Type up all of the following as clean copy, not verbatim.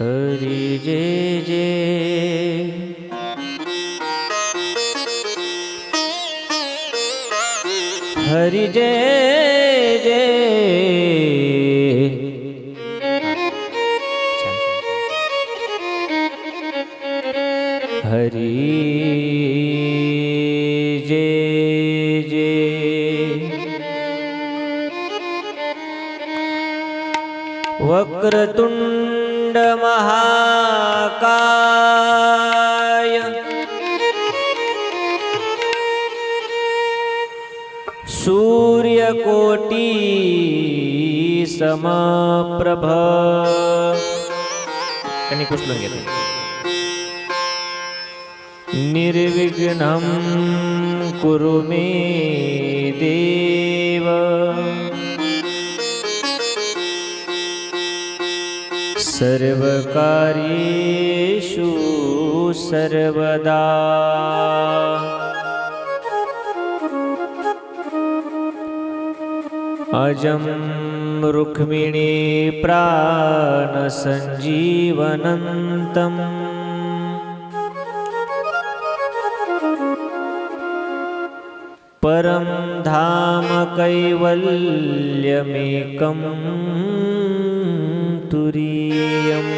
हरि जय जय हरि जय जय हरि जय जय वक्रतुंड महाकाय सूर्यकोटि समप्रभ कनी कुशलं घेते निर्विघ्नं कुरु मे देव सर्वकार्येषु सर्वदा अजं रुक्मिणी प्राणसञ्जीवनन्तं परं धाम कैवल्यमेकं तुरीयम्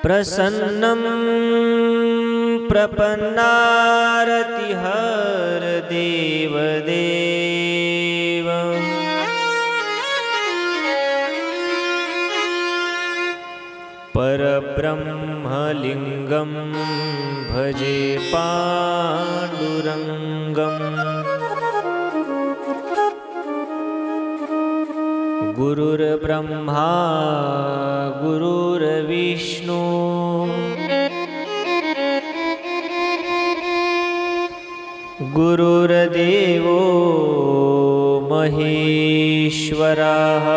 प्रसन्नं प्रपन्नारतिहर देवदेव परब्रह्मलिङ्गं भजे पाण्डुरङ्गम् गुरुर्ब्रह्मा गुरुर्विष्णु गुरुर्देवो महेश्वरः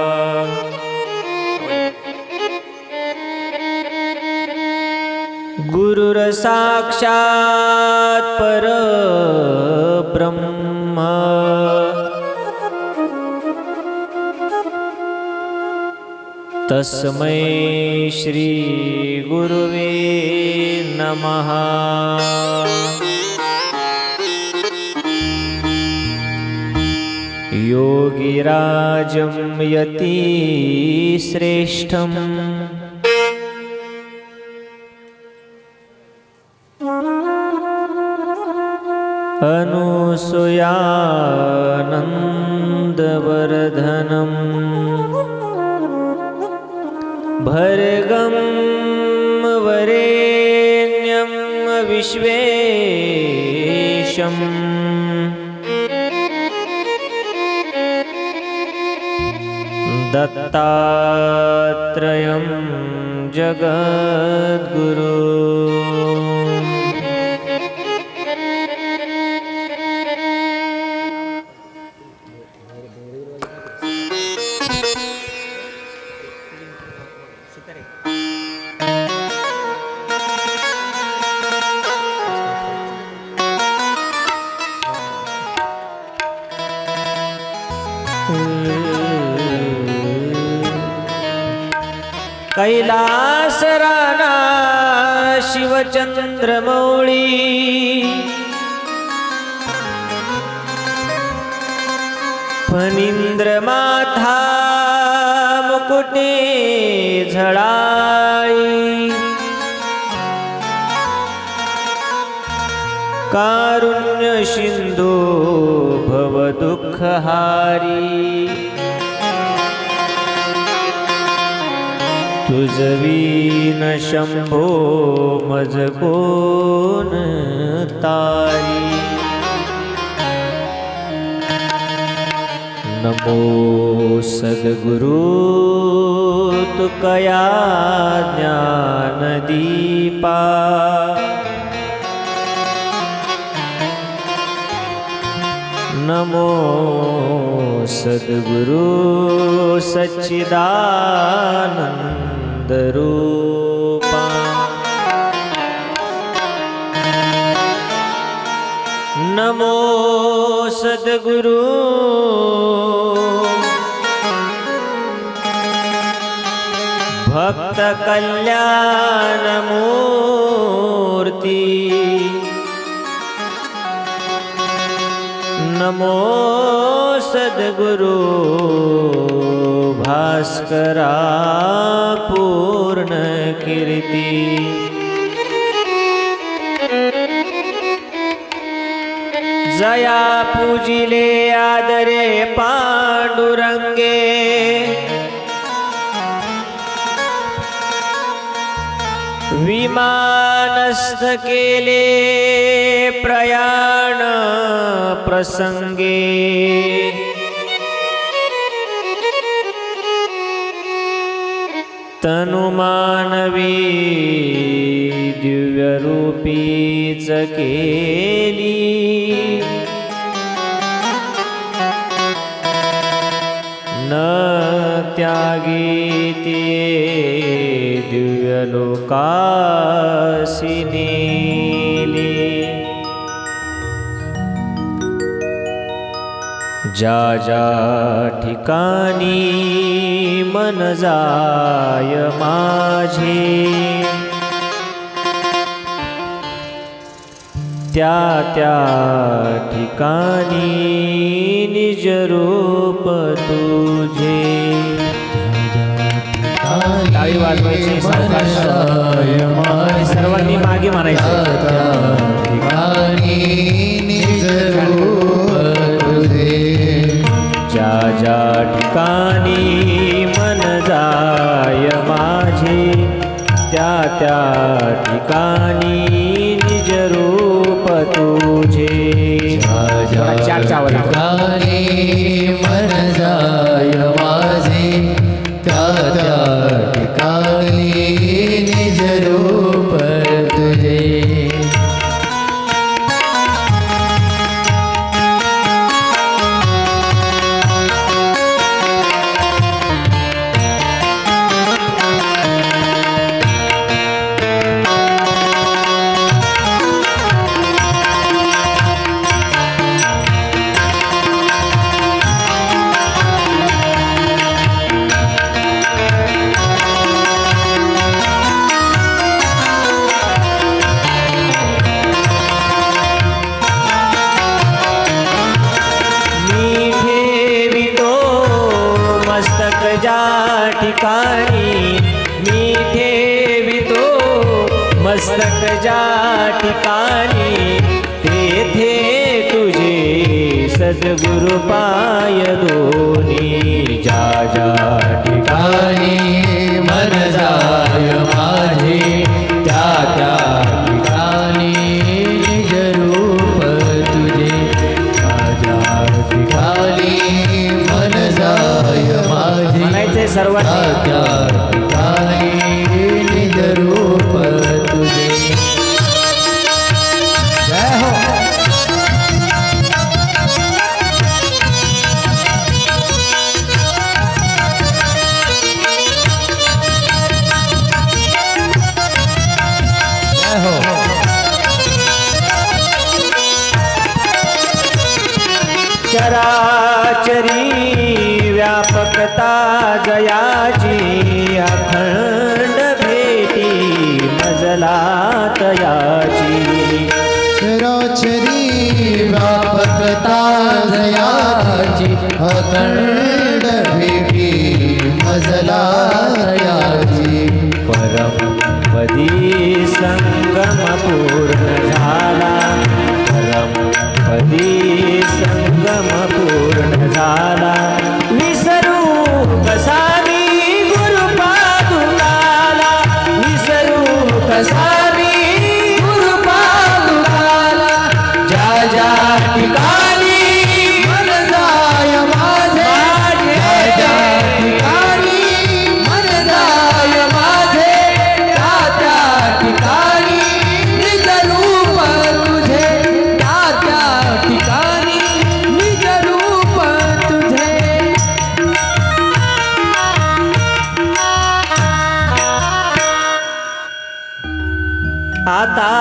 गुरुर्साक्षात् परब्रह्म तस्मै श्री गुरुवे नमः योगिराजं यतिश्रेष्ठम् अनुसूयानन्दवर्धनम् भर्गं वरेण्यं विश्वेशम् दत्तात्रेयं जगद्गुरु कैलासराना शिवचंद्रमौळी फणींद्रमाथा मुकुटे झळाई कारुण्य सिंधू भवदुःखहारी तुझवीन शंभो मज कोण तारी नमो सद्गुरु तुकया ज्ञानदीपा नमो सद्गुरु सच्चिदानंद रूपा। नमो सद्गुरु भक्त कल्याण मूर्ती। नमो सद्गुरु भास्करा पूर्ण कीर्ती। जया पूजिले आदरे पांडुरंगे। विमानस्थ केले प्रयाण प्रसंगे। तनुमानवी दिव्यरूपीच केली। न त्यागी ते दिव्यलोकासी नेली। ज्या ज्या ठिकाणी मन जाय माझे। त्या त्या ठिकाणी निज रूप तुझे। टाळी वाजवायची सर्वांनी मागे म्हणायचं। निज रूप तुझे। ज्या ज्या ठिकाणी मन जाय माझे। त्या त्या ठिकाणी निज रूप तुझे। ज्या ठिकाणी मन जाय माझे। त्या त्या ठिकाणी निज रूप तुझे। ज्या ठिकाणी मी ठेवितो मस्तक। ज्या ठिकाणी तेथे तुझे सद्गुरु पाय दोन्ही। ज्या ज्या ठिकाणी मन जाय माझे। त्या त्या ठिकाणी निज रूप तुझे। ज्या ज्या ठिकाणी मन जाय माझे। म्हणायचे सर्वांनी। त्या ठिकाणी निज रूप तुझे। जय हो। जय हो। चराचरी व्यापकता जयाची। अखंड भेटी मजला तयाची। चराचरी व्यापकता जयाची। अखंड भेटी मजला तयाची। परमपदी संगम पूर्ण झाला। परमपदी संगम पूर्ण झाला। विसरू कसा मी गुरुपादुकाला। विसरू कसा मी गुरुपादुकाला। ज्या ज्या ठिकाणी मन जाय माझे। ज्या ज्या ठिकाणी मन जाय माझे। त्या त्या ठिकाणी निज रूप तुझे। त्या त्या ठिकाणी निज आता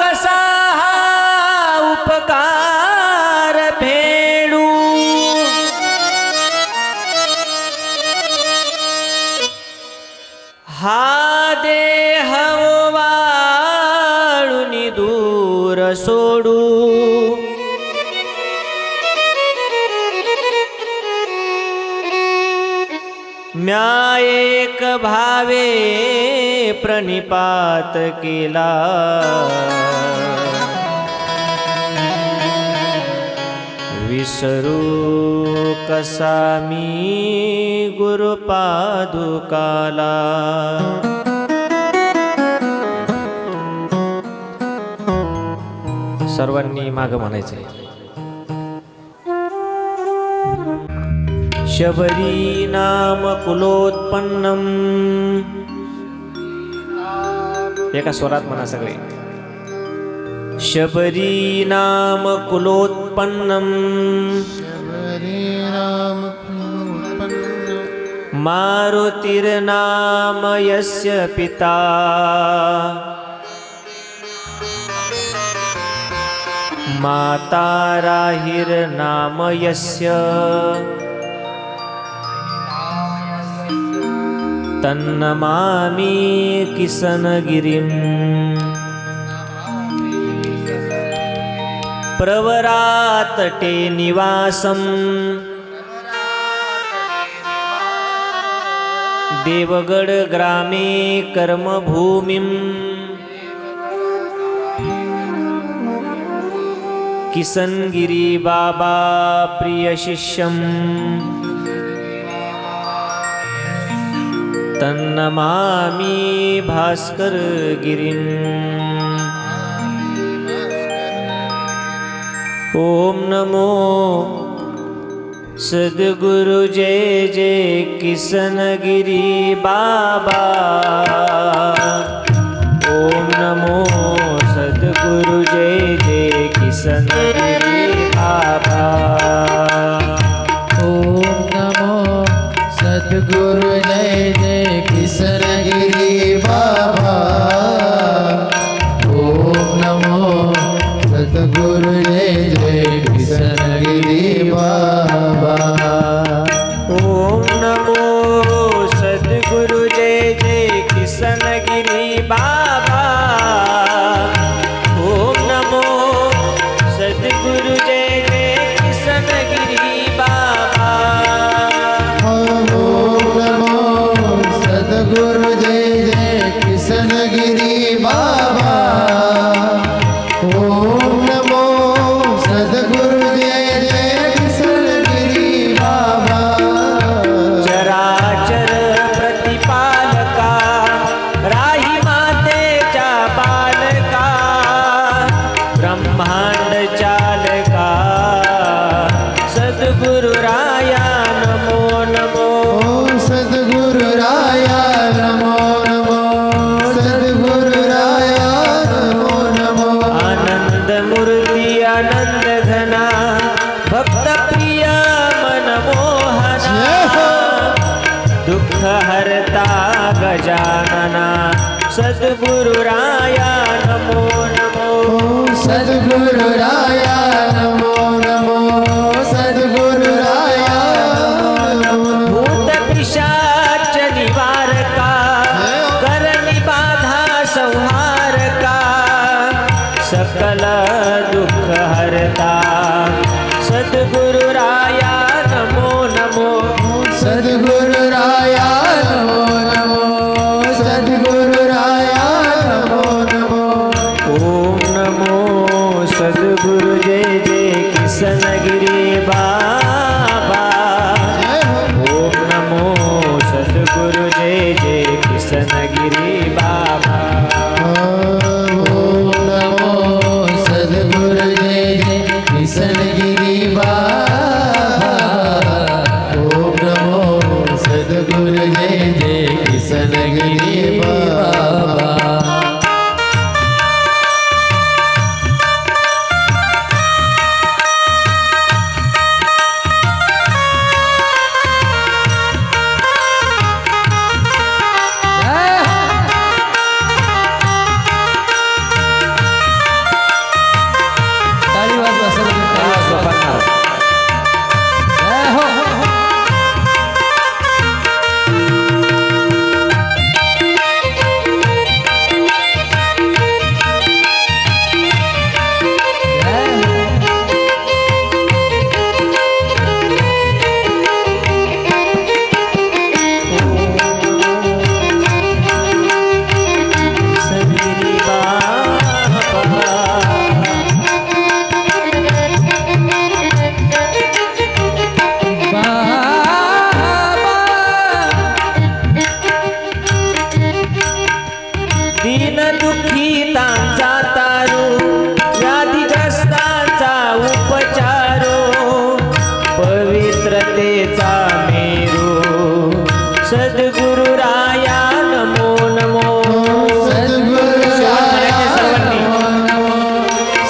कसा हा उपकार फेडू हा देह वाळूनी दूर सोडू म्या एक भावे प्रणिपात केला विसरू कसा मी गुरुपादुकाला सर्वांनी माग म्हणायचे शबरी नाम कुलोत्पन्नम एका स्वरात म्हणा सगळे शबरी नाम कुलोत्पन्नम मारुतिर्नाम यस्य पिता माता राहिर्नाम यस्य तन्नमामि किसनगिरिं प्रवरातटे निवासं देवगड ग्रामे कर्मभूमिं किसनगिरी बाबा प्रियशिष्यम् तन्नमामि भास्कर गिरिम् ओम नमो सद्गुरु जय जय किसनगिरी बाबा ओम नमो सद्गुरु जय जय किसनगिरी बाबा ओम नमो सद्गुरु जय जय किसनगिरी बाबा ओम नमो सद्गुरु जय जय किसनगिरी बाबा ओम नमो सद्गुरु जय जय किसनगिरी बाबा ओम नमो सद्गुरु जय जय किसनगिरी बाबा ओम नमो सद्गुरु जय जय किसनगिरी बाबा ओम नमो सद्गुरु जय जय किसनगिरी बाबा चराचर प्रतिपालका राही मातेच्या बालका ब्रह्मांड चालका सद्गुरु राया नमो नमो ओम सद्गुरु राया नमो नमो सद्गुरु राया नमो नमो आनंद मूर्ती आनंद घना भक्त प्रिय मनमोहना दुःख हरता गजानना सद्गुरु राया नमो नमो ओम सद्गुरु राया नमो नमो सद्गुरु राया नमो भूत पिशाच निवारका करणी बाधा संहारका सकल दुःख हरता सद्गुरु राया नमो नमो सद्गुरु राया नमो नमो सद्गुरु राया नमो नमो ओम नमो सद्गुरु जय जय किसनगिरी पवित्रतेचा मेरू सद्गुरुराया नमो नमो सद्गुरुराया नमो नमो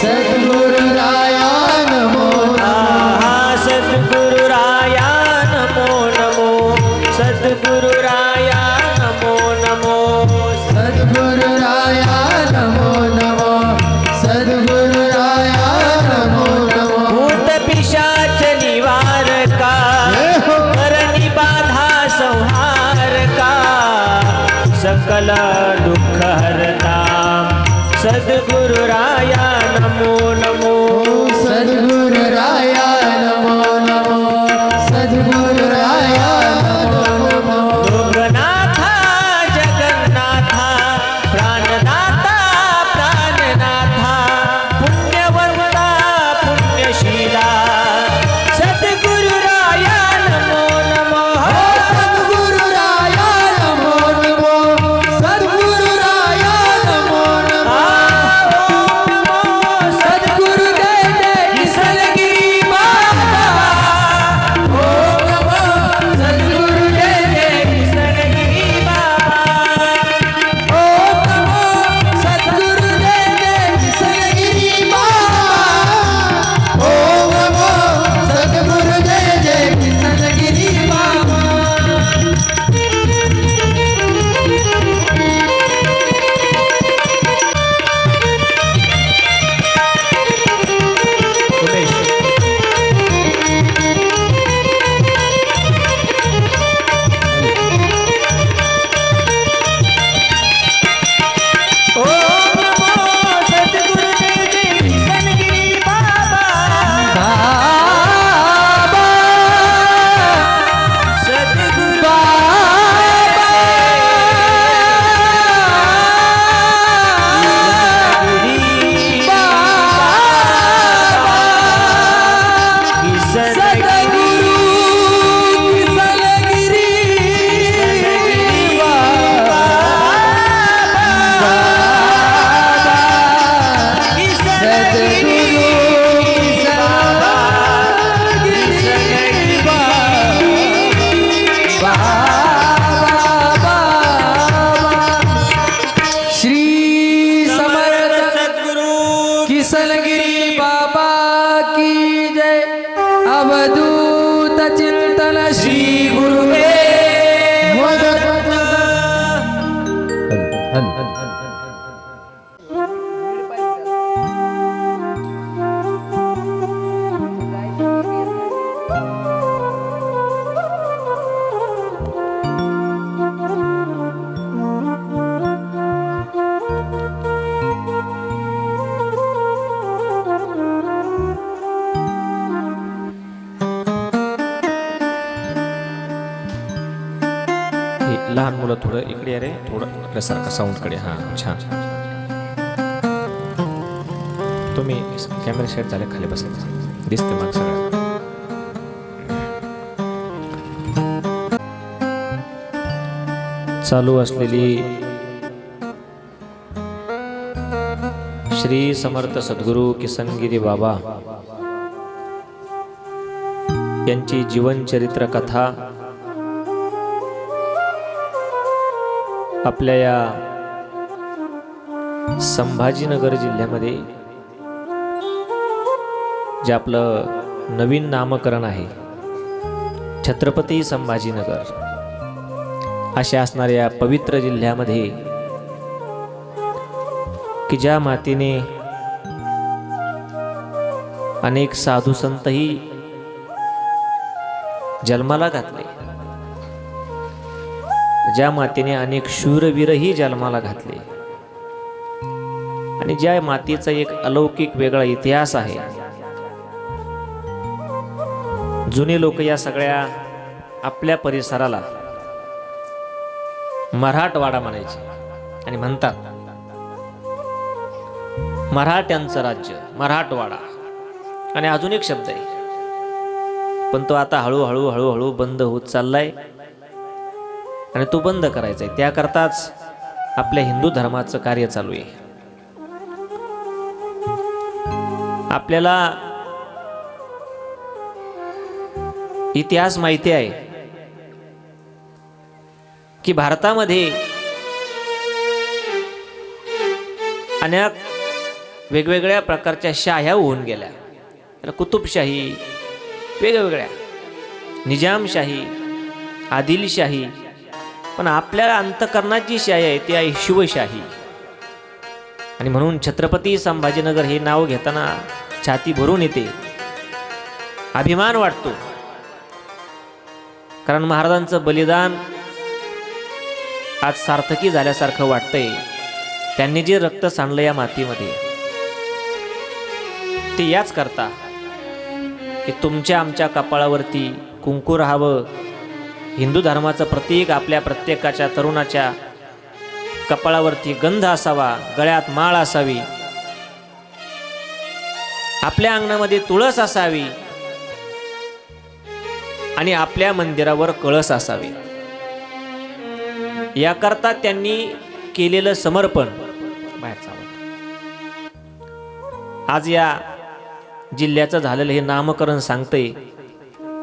सद्गुरुराया नमो आहा सद्गुरुराया नमो नमो सद्गुरुराया नमो नमो सद्गुरुराया नमो नमो सद्गुरुराया नमो नमो भूत पिशाच निवारका करणी बाधा संहारका सकल दुःख हरता सद्गुरुराया नमो नमो सद्गुरुराया नमो नमो सद्गुरुराया नमो नमो लोकनाथा जगन्नाथा प्राणनाथा प्राणनाथा पुण्यवंता पुण्यशीला सद्गुरुराया नमो नमो सद्गुरुराया नमो नमो सद्गुरुराया नमो नमो सद्गुरु जय जय किसलगिरी बाबा ओम नमो सद्गुरु जय जय सद्गिरी बाबा ओम नमो सद्गुरु जय जय किसलगिरी बाबा ओम नमो सद्गुरु जय जय किसलगिरी बाबा उमेश ओम नमो सद्गुरु जय जय सद्गिरी बाबा बाबा सद्गुरु श्री समर्थ सद्गुरु किसलगिरी बाबा की जय अवधूत चिंतन श्री गुरुदेव लहान मुलं थोडं इकडे या रे थोडं आपल्यासारखं साऊंडकडे हां छान तुम्ही कॅमेरा सेट झाले खाली बसायचं दिसते मग सगळं चालू असलेली श्री समर्थ सद्गुरू किसनगिरी बाबा यांची जीवनचरित्र कथा आपल्या या संभाजीनगर जिल्ह्यामध्ये जे आपलं नवीन नामकरण आहे छत्रपती संभाजीनगर अशा असणाऱ्या पवित्र जिल्ह्यामध्ये की ज्या मातीने अनेक साधू संतही जन्माला घातले, ज्या मातीने अनेक शूरवीरही जन्माला घातले आणि ज्या मातीचा एक अलौकिक वेगळा इतिहास आहे. जुने लोक या सगळ्या आपल्या परिसराला मराठवाडा म्हणायचे आणि म्हणतात मराठ्यांचं राज्य मराठवाडा. आणि अजून एक शब्द आहे पण तो आता हळूहळू हळूहळू बंद होत चाललाय आणि तो बंद करायचा आहे. त्याकरताच आपल्या हिंदू धर्माचं कार्य चालू आहे. आपल्याला इतिहास माहिती आहे की भारतामध्ये अनेक वेगवेगळ्या प्रकारच्या शाह्या होऊन गेल्या. कुतुबशाही, वेगवेगळ्या, निजामशाही, आदिलशाही, पण आपल्या अंतःकरणात जी शाही आहे ती आहे शिवशाही. आणि म्हणून छत्रपती संभाजीनगर हे नाव घेताना छाती भरून येते, अभिमान वाटतो. कारण महाराजांचं बलिदान आज सार्थकी झाल्यासारखं वाटतंय. त्यांनी जे रक्त सांडलं या मातीमध्ये ते याच करता की तुमच्या आमच्या कपाळावरती कुंकू राहावं. हिंदू धर्माचं प्रतीक आपल्या प्रत्येकाच्या तरुणाच्या कपाळावरती गंध असावा, गळ्यात माळ असावी, आपल्या अंगणामध्ये तुळस असावी आणि आपल्या मंदिरावर कळस असावे. याकरता त्यांनी केलेलं समर्पण बाहेरचा. आज या जिल्ह्याचं झालेलं हे नामकरण सांगते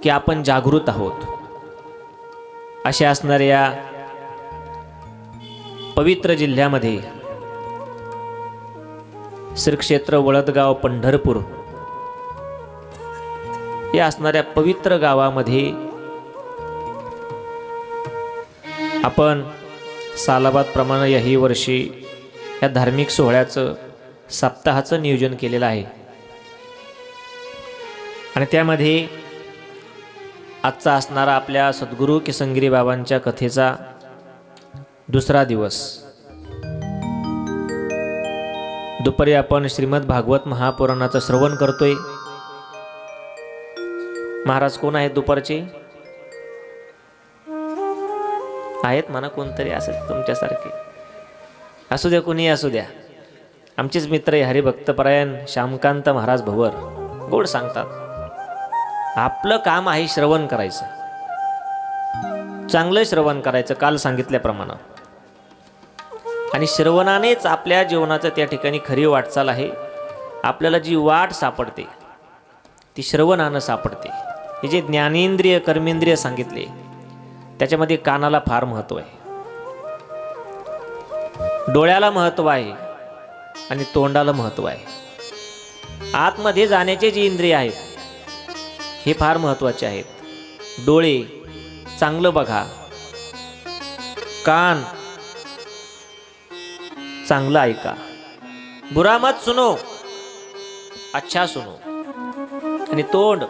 की आपण जागृत आहोत. अशा असणाऱ्या पवित्र जिल्ह्यामध्ये श्री क्षेत्र वळदगाव पंढरपूर या असणाऱ्या पवित्र गावामध्ये आपण सालाबादप्रमाणे याही वर्षी या धार्मिक सोहळ्याचं सप्ताहाचं नियोजन केलेलं आहे. आणि त्यामध्ये आजचा असणारा आपल्या सद्गुरू किसनगिरी बाबांच्या कथेचा दुसरा दिवस. दुपारी आपण श्रीमद भागवत महापुराणाचं श्रवण करतोय. महाराज कोण आहेत दुपारचे? आहेत म्हणा, कोणतरी असेल तुमच्यासारखे. असू द्या, कोणी असू द्या. आमचेच मित्र आहे हरिभक्तपरायण श्यामकांत महाराज भवर. गोड सांगतात. आपलं काम आहे श्रवण करायचं, चांगलं श्रवण करायचं काल सांगितल्याप्रमाणे. आणि श्रवणानेच आपल्या जीवनाचं त्या ठिकाणी खरी वाटचाल आहे. आपल्याला जी वाट सापडते ती श्रवणानं सापडते. हे जे ज्ञानेंद्रिय कर्मेंद्रिय सांगितले त्याच्यामध्ये कानाला फार महत्त्व आहे, डोळ्याला महत्त्व आहे आणि तोंडाला महत्त्व आहे. आतमध्ये जाण्याचे जे इंद्रिय आहेत हे फार महत्त्वाचे आहेत. डोळे चांगलं बघा, कान चांगलं ऐका, बुरा मत सुनो, अच्छा सुनो. आणि तोंड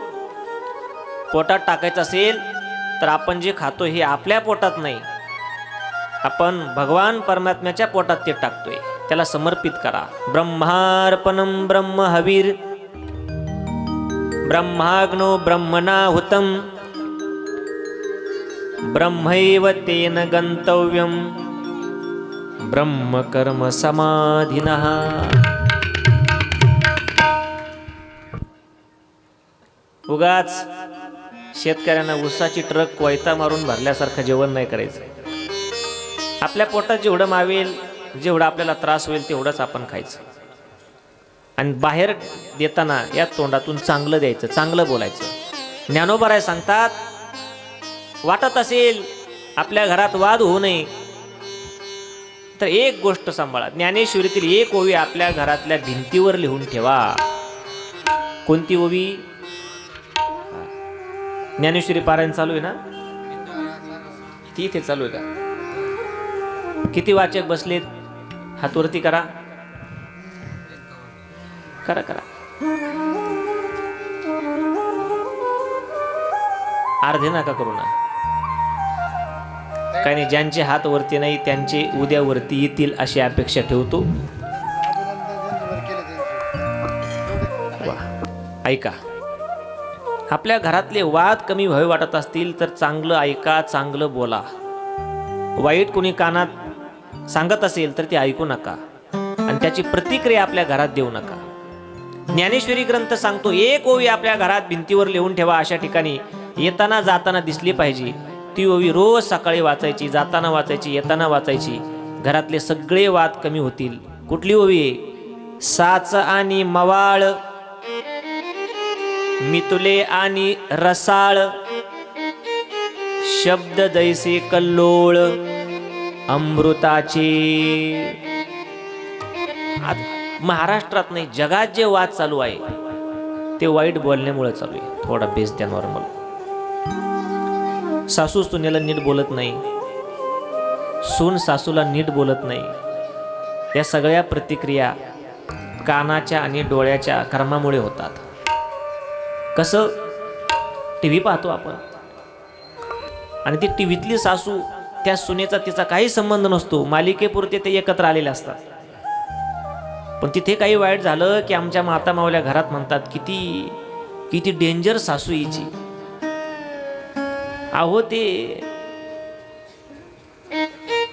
पोटात टाकायचं असेल तर आपण जे खातो हे आपल्या पोटात नाही, आपण भगवान परमात्म्याच्या पोटात ते टाकतोय. त्याला समर्पित करा. ब्रह्मार्पणम ब्रह्महवीर ब्रह्माग्नो ब्रह्मणाहुतम ब्रह्मैव तेन गंतव्यम ब्रह्मकर्म समाधिनः. उगाच शेतकऱ्यांना ऊसाची ट्रक कोयता मारून भरल्यासारखं जेवण नाही करायचं. आपल्या पोटात जेवढं मावेल, जेवढा आपल्याला त्रास होईल तेवढंच आपण खायचं. आणि बाहेर देताना या तोंडातून चांगलं द्यायचं, चांगलं बोलायचं. ज्ञानोबा सांगतात, वाटत असेल आपल्या घरात वाद होऊ नये तर एक गोष्ट सांभाळा. ज्ञानेश्वरीतील एक ओवी आपल्या घरातल्या भिंतीवर लिहून ठेवा. कोणती ओवी? ज्ञानेश्वरी पारायण चालू आहे ना? ती इथे चालू आहे का? किती वाचक बसलेत? हातवरती करा, करा करा. अर्धे नका करू ना. काही नाही, ज्यांचे हात वरती नाही त्यांचे उद्या वरती येतील अशी अपेक्षा ठेवतो. ऐका, आपल्या घरातले वाद कमी व्हावे वाटत असतील तर चांगलं ऐका, चांगलं बोला. वाईट कोणी कानात सांगत असेल तर ते ऐकू नका आणि त्याची प्रतिक्रिया आपल्या घरात देऊ नका. ज्ञानेश्वरी ग्रंथ सांगतो, एक ओवी आपल्या घरात भिंतीवर लिहून ठेवा. अशा ठिकाणी येताना जाताना दिसली पाहिजे. ती ओवी रोज सकाळी वाचायची, जाताना वाचायची, येताना वाचायची. घरातले सगळे वाद कमी होतील. कुठली ओवी आहे? साच आणि मवाळ, मितुले आणि रसाळ, शब्द जैसे कल्लोळ अमृताचे. आज महाराष्ट्रात नाही जगात जे वाद चालू आहे ते वाईट बोलण्यामुळे चालू आहे. थोडा बेस द्या नॉर्मल. सासू सुनेला नीट बोलत नाही, सून सासूला नीट बोलत नाही. या सगळ्या प्रतिक्रिया कानाच्या आणि डोळ्याच्या कर्मामुळे होतात. कसं टी व्ही पाहतो आपण आणि ती टी व्हीतली सासू त्या सुनेचा तिचा काही संबंध नसतो, मालिकेपुरते ते एकत्र आलेले असतात. पण तिथे काही वाईट झालं की आमच्या माता मावल्या घरात म्हणतात किती किती डेंजर सासू हिची. अहो ते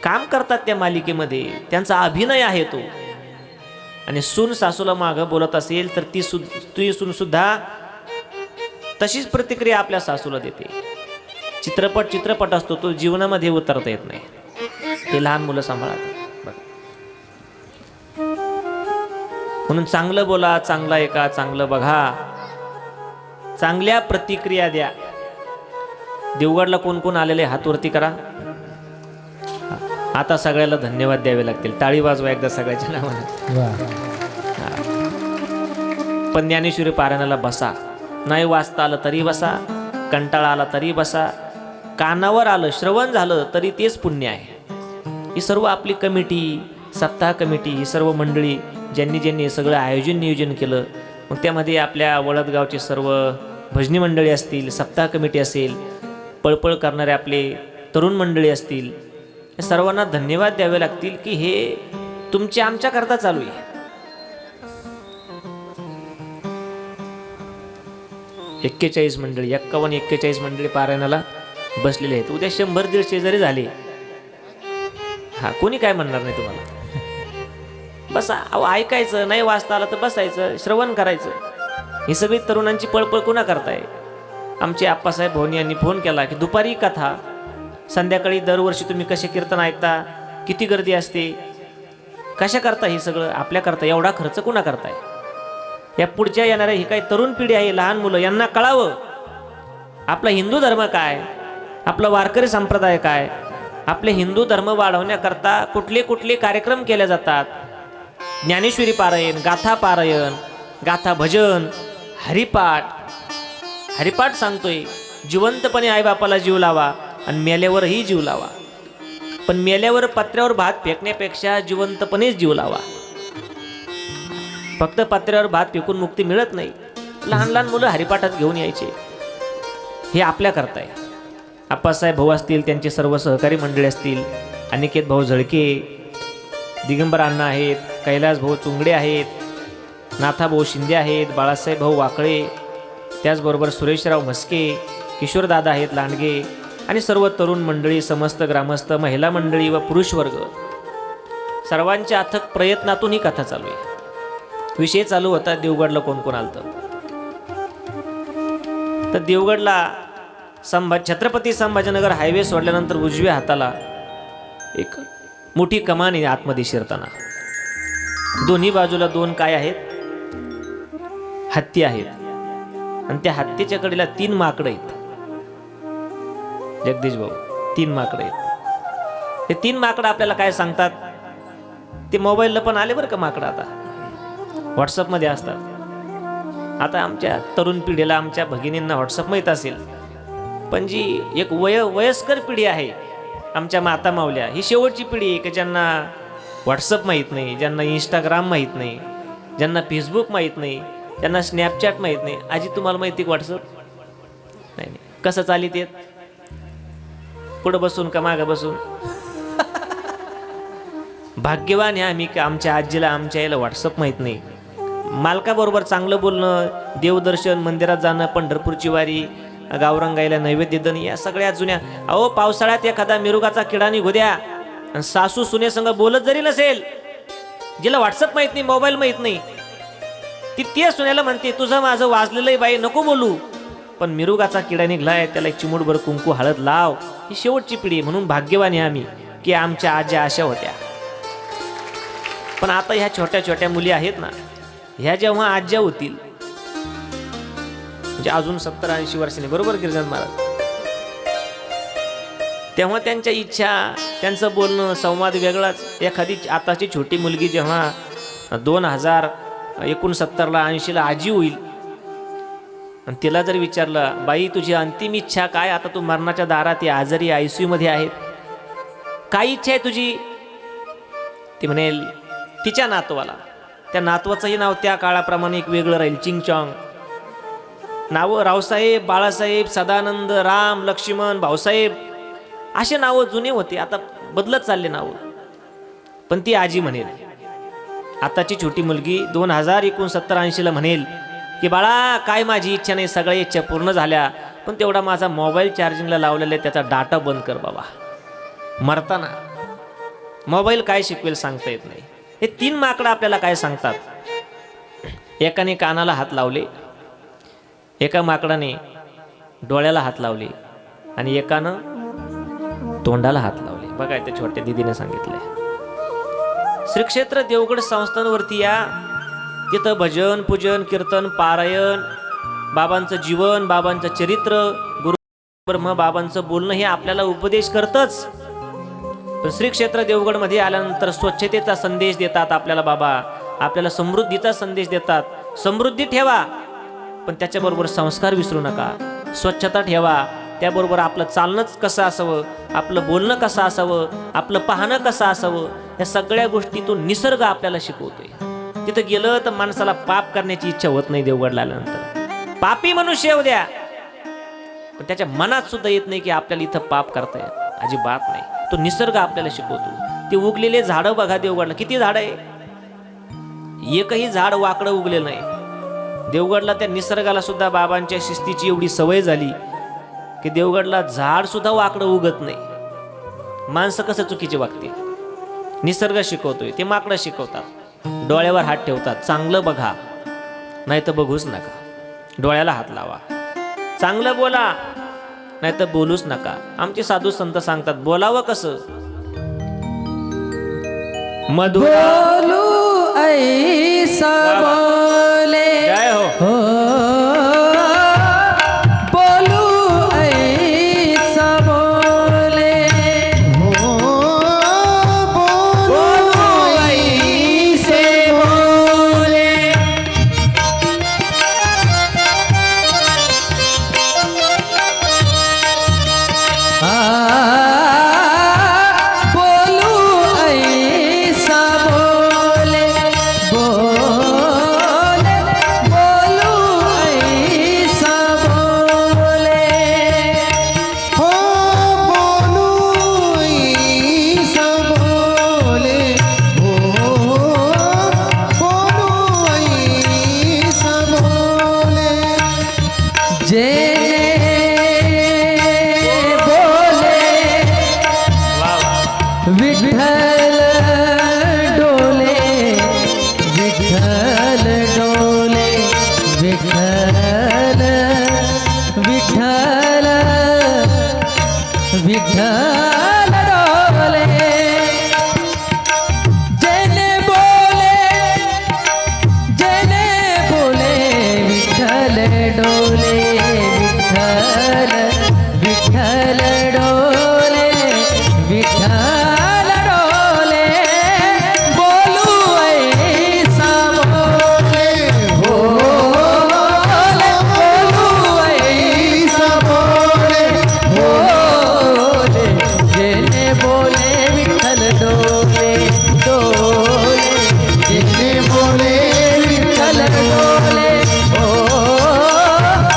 काम करतात त्या मालिकेमध्ये, त्यांचा अभिनय आहे तो. आणि सून सासूला मागं बोलत असेल तर ती सून सुद्धा तशीच प्रतिक्रिया आपल्या सासूला देते. चित्रपट असतो तो जीवनामध्ये उतरता येत नाही. ते लहान मुलं सांभाळतात. म्हणून चांगलं बोला, चांगलं ऐका, चांगलं बघा, चांगल्या प्रतिक्रिया द्या. देवगडला कोण कोण आलेले हात वरती करा. आता सगळ्याला धन्यवाद द्यावे लागतील. टाळी वाजवा एकदा सगळ्याच्या नावाने. पण ज्ञानेश्वरी पारायणाला बसा. नाही वाचता आलं तरी बसा, कंटाळा आला तरी बसा, कानावर आलं श्रवण झालं तरी तेच पुण्य आहे. ही सर्व आपली कमिटी, सप्ताह कमिटी, ही सर्व मंडळी ज्यांनी हे सगळं नियोजन केलं. मग त्यामध्ये आपल्या वळदगावचे सर्व भजनी मंडळी असतील, सप्ताह कमिटी असेल, पळपळ करणारे आपले तरुण मंडळी असतील, या सर्वांना धन्यवाद द्यावे लागतील की हे तुमच्या आमच्याकरता चालू आहे. 41 मंडळी, 41 मंडळी पारायणाला बसलेले आहेत. उद्या 100-150 जरी झाले, हा कोणी काय म्हणणार नाही तुम्हाला. बसा, अहो ऐकायचं, नाही वाचता आलं तर बसायचं, श्रवण करायचं. ही सगळी तरुणांची पळपळ कुणा करताय. आमचे आप्पासाहेब भोवनी यांनी फोन केला की दुपारी कथा, संध्याकाळी दरवर्षी तुम्ही कसे कीर्तन ऐकता, किती गर्दी असते, कशा करता हे सगळं आपल्याकरता. एवढा खर्च कुणा करताय. या पुढच्या येणाऱ्या ही काही तरुण पिढी आहे, लहान मुलं, यांना कळावं आपला हिंदू धर्म काय, आपला वारकरी संप्रदाय काय. आपले हिंदू धर्म वाढवण्याकरता कुठले कुठले कार्यक्रम केले जातात. ज्ञानेश्वरी पारायण, गाथा भजन, हरिपाठ सांगतोय. जिवंतपणे आईबापाला जीव लावा आणि मेल्यावरही जीव लावा. पण मेल्यावर पत्र्यावर भात फेकण्यापेक्षा जिवंतपणेच जीव लावा. फक्त पत्र्यावर भात फेकून मुक्ती मिळत नाही. लहान लहान मुलं हरिपाठात घेऊन यायचे. हे आपल्या करताय. आप्पासाहेब भाऊ असतील, त्यांचे सर्व सहकारी मंडळी असतील, अनिकेत भाऊ झळके, दिगंबर अण्णा आहेत, कैलास भाऊ चुंगडे आहेत, नाथा भाऊ शिंदे आहेत, बाळासाहेब भाऊ वाकळे, त्याचबरोबर सुरेशराव म्हस्के, किशोरदादा आहेत लांडगे, आणि सर्व तरुण मंडळी, समस्त ग्रामस्थ, महिला मंडळी व पुरुष वर्ग, सर्वांच्या अथक प्रयत्नातून ही कथा चालू आहे. विषय चालू होता देवगडला कोण कोण आलतं. तर देवगडला छत्रपती संभाजीनगर हायवे सोडल्यानंतर उजव्या हाताला एक मोठी कमान आहे. आतमध्ये शिरताना दोन्ही बाजूला 2 काय आहेत, हत्ती आहेत. आणि त्या हत्तीच्या कडेला 3 माकडं आहेत. जगदीश भाऊ, 3 माकडं आहेत. हे 3 माकडं आपल्याला काय सांगतात ते मोबाईलला पण आले बरं का माकडं. आता व्हॉट्सअपमध्ये असतात. आता आमच्या तरुण पिढीला, आमच्या भगिनींना व्हॉट्सअप माहीत असेल, पण जी एक वयस्कर पिढी आहे, आमच्या माता मावल्या, ही शेवटची पिढी आहे की ज्यांना व्हॉट्सअप माहीत नाही, ज्यांना इंस्टाग्राम माहीत नाही, ज्यांना फेसबुक माहीत नाही, ज्यांना स्नॅपचॅट माहीत नाही. आजी तुम्हाला माहिती व्हॉट्सअप नाही. कसं चालित येत, पुढं बसून का मागं बसून. भाग्यवान आहे आम्ही की आमच्या आजीला, आमच्या याला व्हॉट्सअप माहीत नाही. मालकाबरोबर चांगलं बोलणं, देवदर्शन, मंदिरात जाणं, पंढरपूरची वारी, गावरंगाईला नैवेद्य देणं, या सगळ्या जुन्या. अहो पावसाळ्यात एखादा मिरुगाचा किडा निघू द्या आणि सासू सुनेसंग बोलत जरी नसेल, जिला व्हॉट्सअप माहीत नाही, मोबाईल माहीत नाही, ती सुनेला म्हणते तुझं माझं वाजलेलं बाई नको बोलू, पण मिरुगाचा किडा निघलाय त्याला एक चिमूटभर कुंकू हळद लाव. ही शेवटची पिढी. म्हणून भाग्यवान आहे आम्ही की आमच्या आज्या अशा होत्या. पण आता ह्या छोट्या छोट्या मुली आहेत ना, ह्या जेव्हा आज्या होतील, म्हणजे अजून 70-80 वर्षांनी, बरोबर गिरिजानंद महाराज, तेव्हा त्यांच्या इच्छा, त्यांचं बोलणं, संवाद वेगळाच. एखादी आताची छोटी मुलगी जेव्हा 2069ला 80ला आजी होईल आणि तिला जर विचारलं, बाई तुझी अंतिम इच्छा काय, आता तू मरणाच्या दारात आहे, आजारी ICU मध्ये आहेत, काय इच्छा आहे तुझी, ती म्हणेल तिच्या नातवाला, त्या नातवाचंही नाव त्या काळाप्रमाणे एक वेगळं राहील, चिंगचॉंग. नावं रावसाहेब, बाळासाहेब, सदानंद, राम, लक्ष्मण, भाऊसाहेब असे नावं जुने होते, आता बदलत चालले नावं. पण ती आजी म्हणेल, आताची छोटी मुलगी 2069-80ला म्हणेल की बाळा काय माझी इच्छा नाही, सगळ्या इच्छा पूर्ण झाल्या, पण तेवढा माझा मोबाईल चार्जिंगला लावलेला आहे, त्याचा डाटा बंद कर बाबा. मरताना मोबाईल काय शिकवेल सांगता येत नाही. हे 3 माकडं आपल्याला काय सांगतात. एकाने कानाला हात लावले, एका माकडाने डोळ्याला हात लावले आणि एकानं तोंडाला हात लावले. बघा त्या छोट्या दिदीने सांगितलंय. श्री क्षेत्र देवगड संस्थांवरती या, तिथं भजन, पूजन, कीर्तन, पारायण, बाबांचं जीवन, बाबांचं चरित्र, गुरु ब्रह्म बाबांचं बोलणं हे आपल्याला उपदेश करतच. पण श्री क्षेत्र देवगडमध्ये आल्यानंतर स्वच्छतेचा संदेश देतात आपल्याला बाबा, आपल्याला समृद्धीचा संदेश देतात. समृद्धी ठेवा, पण त्याच्याबरोबर संस्कार विसरू नका, स्वच्छता ठेवा, त्याबरोबर आपलं चालणंच कसं असावं, आपलं बोलणं कसं असावं, आपलं पाहणं कसं असावं, या सगळ्या गोष्टी तो निसर्ग आपल्याला शिकवतोय. तिथं गेलं तर माणसाला पाप करण्याची इच्छा होत नाही. देवगडला आल्यानंतर पापी मनुष्य येऊ द्या, पण त्याच्या मनात सुद्धा येत नाही की आपल्याला इथं पाप करताय, अजिबात नाही. तो निसर्ग आपल्याला शिकवतो. ते उगलेले झाडं बघा देवगडला, किती झाड आहे, एकही झाड वाकडं उगलेलं नाही. देवगडला त्या निसर्गाला सुद्धा बाबांच्या शिस्तीची एवढी सवय झाली की देवगडला झाड सुद्धा वाकडं उगत नाही. माणसं कसं चुकीचे वागते, निसर्ग शिकवतोय, ते माकडं शिकवतात. डोळ्यावर हात ठेवतात, चांगलं बघा नाही तर बघूच नका, डोळ्याला हात लावा, चांगलं बोला नाही तर बोलूच नका. आमचे साधू संत सांगतात बोलावं कसं, मधुर बोलू ऐसा बोले, जय हो. बोलू ऐसा बोले, बोलू ऐसे बोले. बोलू ऐसा बोले, बोले बोलू ऐसा बोले, हो बोलू ऐसा बोले, हो बोलू ऐसा बोले. विठ्ठल डोले, विठ्ठल डोले, विठ्ठल विठ्ठल विठ्ठल डोले. जने बोले, जने बोले, विठ्ठल डोले, विठ्ठल विठ्ठल डोले, विठ्ठल डोले. बोलू ऐसा बोले, बोले बोलू ऐसा बोले, बोले जेने बोले विठ्ठल डोले, डोले जेने बोले विठ्ठल डोले,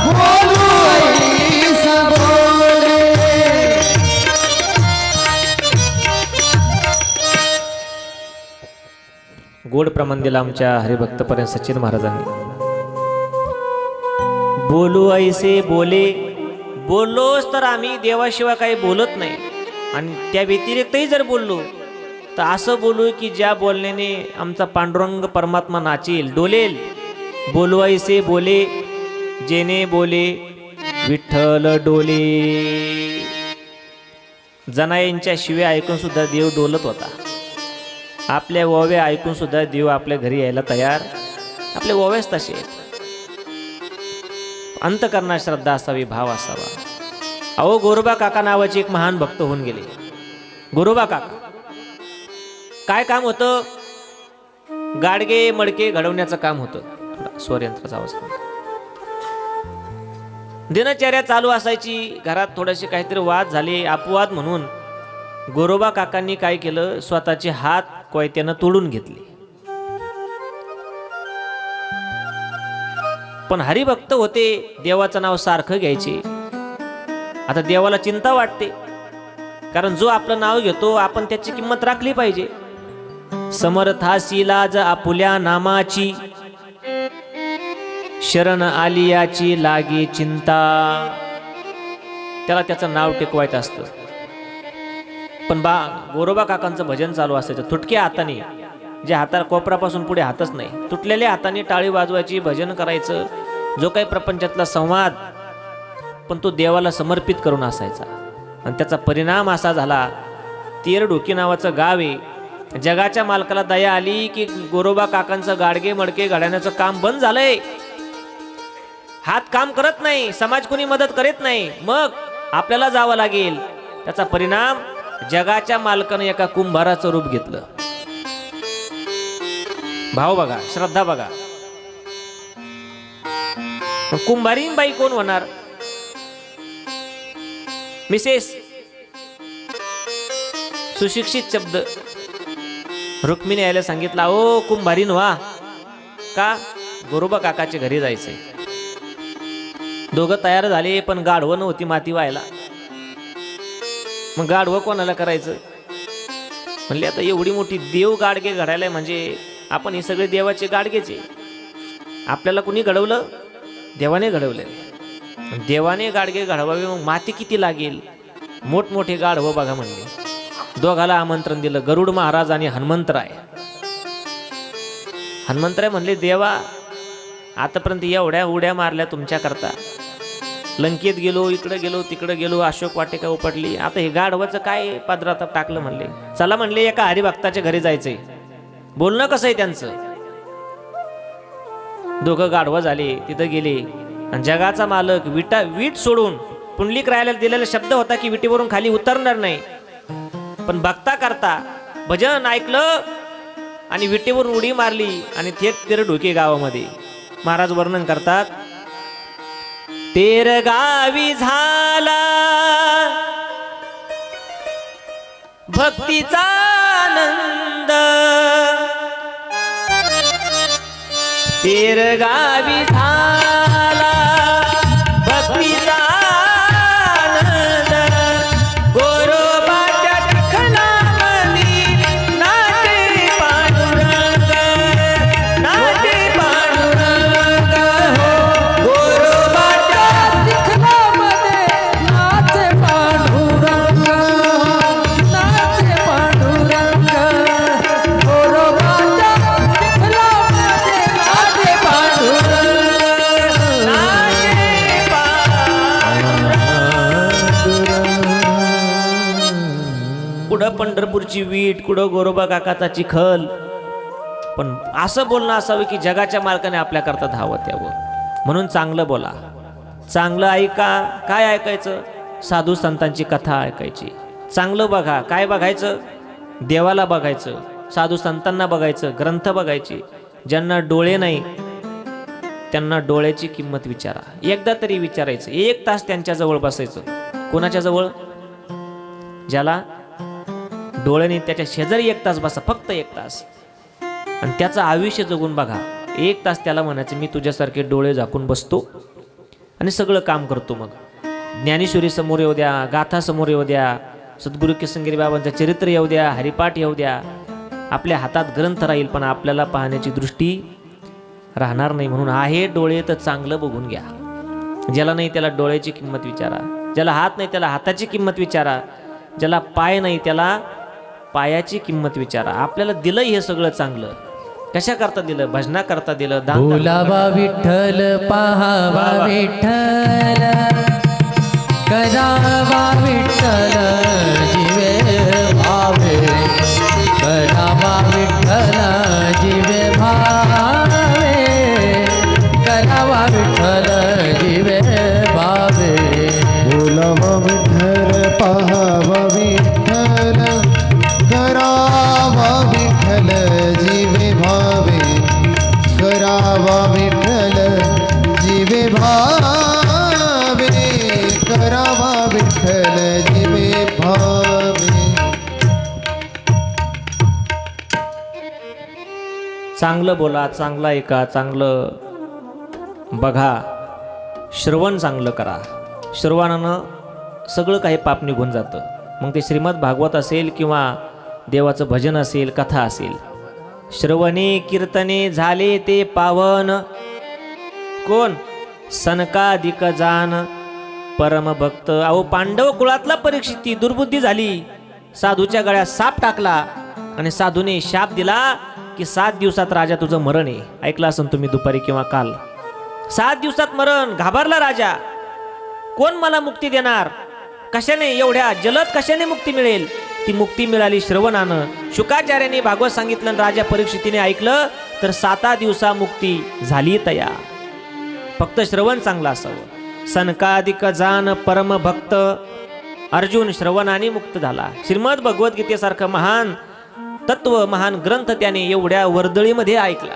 बोलू ऐसा बोले. गोड प्रमाण दिला आमच्या हरिभक्तपर्यंत सचिन महाराजांनी. बोलू ऐसे बोले, बोललोच तर आम्ही देवाशिवाय काही बोलत नाही, आणि त्या व्यतिरिक्तही जर बोललो तर असं बोलू की ज्या बोलण्याने आमचा पांडुरंग परमात्मा नाचेल, डोलेल. बोलू ऐसे बोले, जेने बोले विठ्ठल डोले. जनायांच्या शिव्या ऐकून सुद्धा देव डोलत होता. आपल्या ओव्या ऐकून सुद्धा देव आपल्या घरी यायला तयार. आपले ओव्याच तसे आहेत. अंतकरणात श्रद्धा असावी, भाव असावा. अहो गोरोबा काका नावाचे एक महान भक्त होऊन गेले. गोरोबा काका काय काम होतं? गाडगे मडके घडवण्याचं काम होतं. स्वरयंत्राचा आवाज कमी. दिनचर्या चालू असायची. घरात थोडेसे काहीतरी वाद झाले, अपवाद म्हणून गोरोबा काकांनी काय केलं, स्वतःचे हात कोयत्यानं तोडून घेतले. पण हरिभक्त होते, देवाचं नाव सारखं घ्यायचे. आता देवाला चिंता वाटते, कारण जो आपलं नाव घेतो आपण त्याची किंमत राखली पाहिजे. समर्थासी लाज आपुल्या नामाची, शरण आलियाची लागे चिंता. त्याला त्याचं नाव टिकवायचं असतं. पण गोरोबा काकांचं भजन चालू असायचं तुटक्या हाताने, जे हाताला कोपरापासून पुढे हातच नाही, तुटलेल्या हाताने टाळी वाजवायची, भजन करायचं. जो काही प्रपंचातला संवाद पण तो देवाला समर्पित करून असायचा. आणि त्याचा परिणाम असा झाला, तेरडोकी नावाचं गाव आहे. जगाच्या मालकाला दया आली की गोरोबा काकांचं गाडगे मडके घडवण्याचं काम बंद झालंय. हात काम करत नाही, समाज कोणी मदत करीत नाही, मग आपल्याला जावं लागेल. त्याचा परिणाम जगाच्या मालकानं एका कुंभाराचं रूप घेतलं. भाव बघा, श्रद्धा बघा. कुंभारीन बाई कोण होणार? मिसेस सुशिक्षित शब्द. रुक्मिणी यायला सांगितला, ओ कुंभारीन व्हा. का? गोरोबा काकाच्या घरी जायचंय. दोघं तयार झाले, पण गाढवं नव्हती माती व्हायला. मग गाढवं कोणाला करायचं? म्हणले आता एवढी मोठी देव गाडगे घडायला, म्हणजे आपण हे सगळे देवाचे गाडगेचे. आपल्याला कुणी घडवलं? देवाने घडवले. देवाने गाडगे घडवावे, मग माती किती लागेल? मोठमोठे गाढवं बघा म्हणले. दोघाला आमंत्रण दिलं, गरुड महाराज आणि हनुमंतराय. हनुमंतराय म्हणले, देवा आतापर्यंत एवढ्या उड्या मारल्या तुमच्या करता, लंकेत गेलो, इकडे गेलो, तिकडे गेलो, अशोक वाटिका उपटली, आता हे गाढवाचं काय पदरात टाकलं? म्हणले चला, म्हणले एका हरिभक्ताच्या घरी जायचंय. बोलणं कसं आहे त्यांचं? दोघं गाढवं झाले, तिथं गेले. आणि जगाचा मालक वीट सोडून, पुंडलिक राहायला दिलेला शब्द होता की विटीवरून खाली उतरणार नाही. पण बघता करता भजन ऐकलं आणि विटीवर उडी मारली आणि थेट तेरडोकी गावामध्ये. महाराज वर्णन करतात, तेर गावी झाला भक्तीचा आनंद, तेर गावी झाला भक्तीचा आनंद. गोरोबाच्या चिखलामधी नाचे पांडुरंग, नाचे पांडुरंग हो. गोरोबाच्या चिखलामध्ये नाचे पांडुरंग, नाचे पांडुरंग. गोरोबाच्या चिखलामध्ये नाचे पांडुरंग, नाचे कुठं पंढरपूरची वीट, कुठं गोरोबा काकाचा चिखल. पण असं बोलणं असावं की जगाच्या मालकाने आपल्या करता धावत यावं. म्हणून चांगलं बोला, चांगलं ऐका. काय ऐकायचं? साधू संतांची कथा ऐकायची. चांगलं बघा. काय बघायचं? देवाला बघायचं, साधू संतांना बघायचं, ग्रंथ बघायचे. ज्यांना डोळे नाही त्यांना डोळ्याची किंमत विचारा. एकदा तरी विचारायचं. 1 तास त्यांच्या जवळ बसायचं. कोणाच्या जवळ? ज्याला डोळे नाही त्याच्या शेजारी 1 तास बसा, फक्त 1 तास. आणि त्याचं आयुष्य जगून बघा. 1 तास त्याला म्हणायचं, मी तुझ्यासारखे डोळे झाकून बसतो आणि सगळं काम करतो. मग ज्ञानेश्वरी समोर येऊ द्या, गाथा समोर येऊ द्या, सद्गुरू किसनगिरी बाबांचं चरित्र येऊ द्या, हरिपाठ येऊ द्या. आपल्या हातात ग्रंथ राहील पण आपल्याला पाहण्याची दृष्टी राहणार नाही. म्हणून आहे डोळे तर चांगलं बघून घ्या. ज्याला नाही त्याला डोळ्याची किंमत विचारा. ज्याला हात नाही त्याला हाताची किंमत विचारा. ज्याला पाय नाही त्याला पायाची किंमत विचारा. आपल्याला दिलं हे सगळं चांगलं, कशा करता दिलं? भजना करता दिलं, दान बोलावा विठ्ठल, पाहावा विठ्ठल, करावा विठ्ठल जीवे भावे, करावा विठ्ठल जीवे भावे, करावा विठ्ठल जीवे भावे. बोलावा पाहावा विठ्ठल करावा विठ्ठल जीवे भावे करावा विठ्ठल जीवे भावे करावा विठ्ठल जीवे भावे. चांगलं बोला, चांगलं ऐका, चांगलं बघा, श्रवण चांगलं करा. श्रवणानं सगळं काही पाप निघून जातं. मग ते श्रीमद भागवत असेल किंवा देवाचं भजन असेल, कथा असेल. श्रवणे कीर्तने झाले ते पावन, कोण? सनकादिक जान परमभक्त. अहो पांडव कुळातला परीक्षित दुर्बुद्धी झाली, साधूच्या गळ्यात साप टाकला आणि साधूने शाप दिला की 7 दिवसात राजा तुझं मरण आहे. ऐकलं असेल तुम्ही दुपारी किंवा काल. 7 दिवसात मरण. घाबरला राजा. कोण मला मुक्ती देणार? कशाने, एवढ्या जलद कशाने मुक्ती मिळेल? ती मुक्ती मिळाली श्रवणानं. शुकाचार्याने भागवत सांगितलं आणि राजा परीक्षितीने ऐकलं तर 7 दिवसा मुक्ती झाली तयार. फक्त श्रवण चांगलं असावं. सनकादिक जान परम भक्त. अर्जुन श्रवणाने मुक्त झाला. श्रीमद भगवद्गीतेसारखं महान तत्व, महान ग्रंथ त्याने एवढ्या वर्दळीमध्ये ऐकला.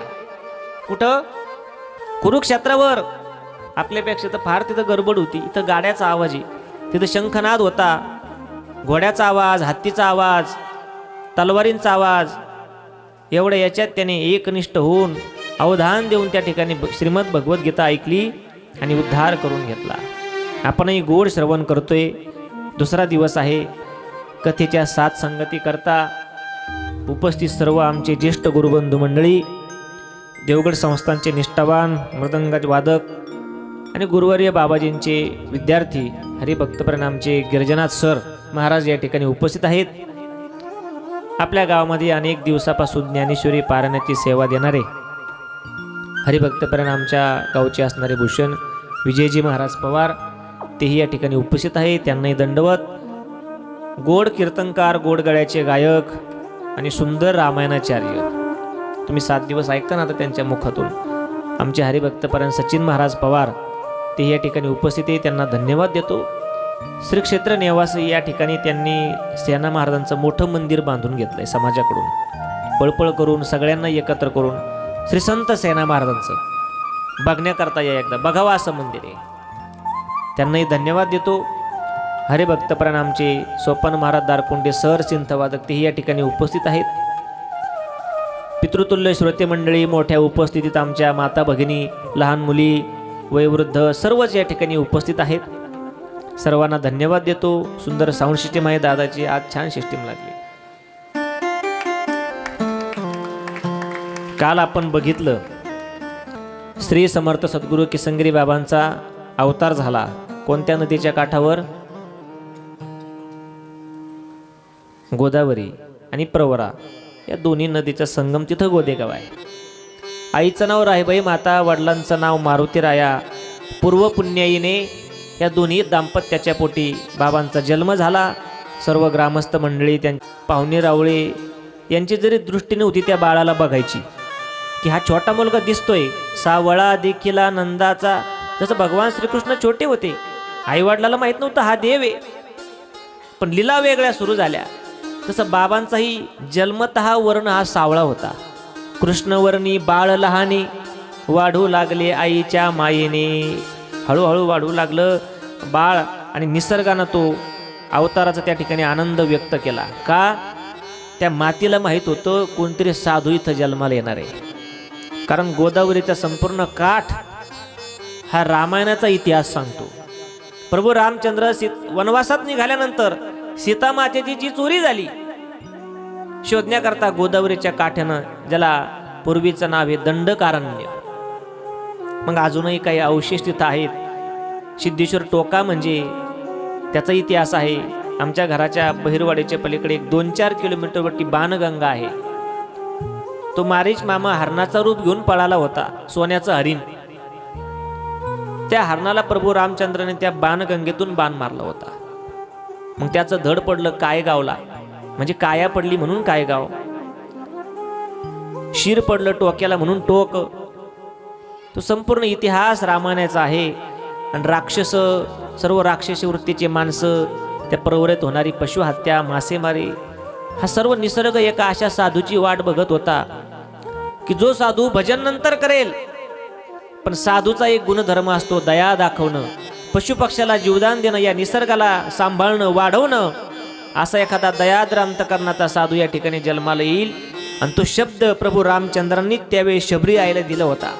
कुठं? कुरुक्षेत्रावर. आपल्यापेक्षा तर फार तिथं गडबड होती. इथं गाड्याचा आवाज आहे, तिथं शंखनाद होता, घोड्याचा आवाज, हत्तीचा आवाज, तलवारींचा आवाज. एवढ्या याच्यात त्याने एकनिष्ठ होऊन अवधान देऊन त्या ठिकाणी श्रीमद भगवद्गीता ऐकली आणि उद्धार करून घेतला. आपणही गोड श्रवण करतोय. दुसरा दिवस आहे. कथेच्या साथ संगती करता उपस्थित सर्व आमचे ज्येष्ठ गुरुबंधू मंडळी, देवगड संस्थानचे निष्ठावान मृदंगाज वादक आणि गुरुवर्य बाबाजींचे विद्यार्थी हरिभक्तपरायण आमचे गिरजनाथ सर महाराज या ठिकाणी उपस्थित आहेत. आपल्या गावामध्ये अनेक दिवसापासून ज्ञानेश्वरी पारायणाची सेवा देणारे हरिभक्तपरायण आमच्या गावचे असणारे भूषण विजयजी महाराज पवार तेही या ठिकाणी उपस्थित आहेत. त्यांनाही दंडवत. गोड कीर्तनकार, गोड गळ्याचे गायक आणि सुंदर रामायणाचार्य. तुम्ही 7 दिवस ऐकता ना आता त्यांच्या मुखातून. आमचे हरिभक्तपरायण सचिन महाराज पवार ते या ठिकाणी उपस्थित आहे. त्यांना धन्यवाद देतो. श्री क्षेत्र निवासी या ठिकाणी त्यांनी सेना महाराजांचं मोठं मंदिर बांधून घेतलंय समाजाकडून. पळपळ करून सगळ्यांना एकत्र करून श्री संत सेना महाराजांचं बघण्याकरता या एकदा बघावं असं मंदिर आहे. त्यांनाही धन्यवाद देतो. हरिभक्तपरायण आमचे सोपान महाराज दारकुंडे सर सिंथवादक तेही या ठिकाणी उपस्थित आहेत. पितृतुल्य श्रोते मंडळी, मोठ्या उपस्थितीत आमच्या माता भगिनी, लहान मुली, वयोवृद्ध सर्वच या ठिकाणी उपस्थित आहेत. सर्वांना धन्यवाद देतो. सुंदर साऊंड सिस्टीम आहे दादाची. आज छान सिस्टीम लागली. काल आपण बघितलं श्री समर्थ सद्गुरू किसनगिरी बाबांचा अवतार झाला. कोणत्या नदीच्या काठावर? गोदावरी आणि प्रवरा या दोन्ही नदीचा संगम तिथं गोदेगाव आहे. आईचं नाव राहीबाई माता, वडिलांचं नाव मारुती राया. पूर्व पुण्याईने या दोन्ही दाम्पत्याच्या पोटी बाबांचा जन्म झाला. सर्व ग्रामस्थ मंडळी, त्यांची पाहुणे रावळे यांची जरी दृष्टी नव्हती त्या बाळाला बघायची की हा छोटा मुलगा दिसतोय. सावळा देखील नंदाचा. जसं भगवान श्रीकृष्ण छोटे होते, आई वडिलाला माहीत नव्हतं हा देव आहे, पण लीला वेगळ्या सुरू झाल्या. तसं बाबांचाही जन्मतः वर्ण हा सावळा होता. कृष्णवर्णी बाळ लहाने वाढू लागले आईच्या मायेने. हळूहळू वाढू लागलं बाळ आणि निसर्गानं तो अवताराचा त्या ठिकाणी आनंद व्यक्त केला. का? त्या मातीला माहीत होतं कोणतरी साधू इथं जन्माला येणार आहे. कारण गोदावरीचा संपूर्ण काठ हा रामायणाचा इतिहास सांगतो. प्रभू रामचंद्र वनवासात निघाल्यानंतर सीता मातेची जी चोरी झाली शोधण्याकरता गोदावरीच्या काठ्यानं, ज्याला पूर्वीचं नाव आहे दंडकारण्य. मग अजूनही काही अवशेष तिथं आहेत. सिद्धेश्वर टोका म्हणजे त्याचा इतिहास आहे. आमच्या घराच्या बहिरवाडीच्या पलीकडे 2-4 किलोमीटरवरती बाणगंगा आहे. तो मारीच मामा हरणाचा रूप घेऊन पळाला होता, सोन्याचं हरिण. त्या हरणाला प्रभू रामचंद्राने त्या बाणगंगेतून बाण मारला होता. मग त्याचं धड पडलं कायगावला, म्हणजे काया पडली म्हणून कायगाव. शिर पडलं टोक्याला म्हणून टोक. तो संपूर्ण इतिहास रामायणाचा आहे. आणि राक्षस, सर्व राक्षसी वृत्तीचे माणसं त्या प्रवृत्त होणारी पशुहत्या, मासेमारी, हा सर्व निसर्ग एका अशा साधूची वाट बघत होता की जो साधू भजन नंतर करेल, पण साधूचा एक गुणधर्म असतो दया दाखवणं, पशुपक्ष्याला जीवदान देणं, या निसर्गाला सांभाळणं, वाढवणं. असा एखादा दयाद्र अंतकरणाचा साधू या ठिकाणी जन्माला येईल. आणि तो शब्द प्रभू रामचंद्रांनी त्यावेळी शबरी आईला दिला होता.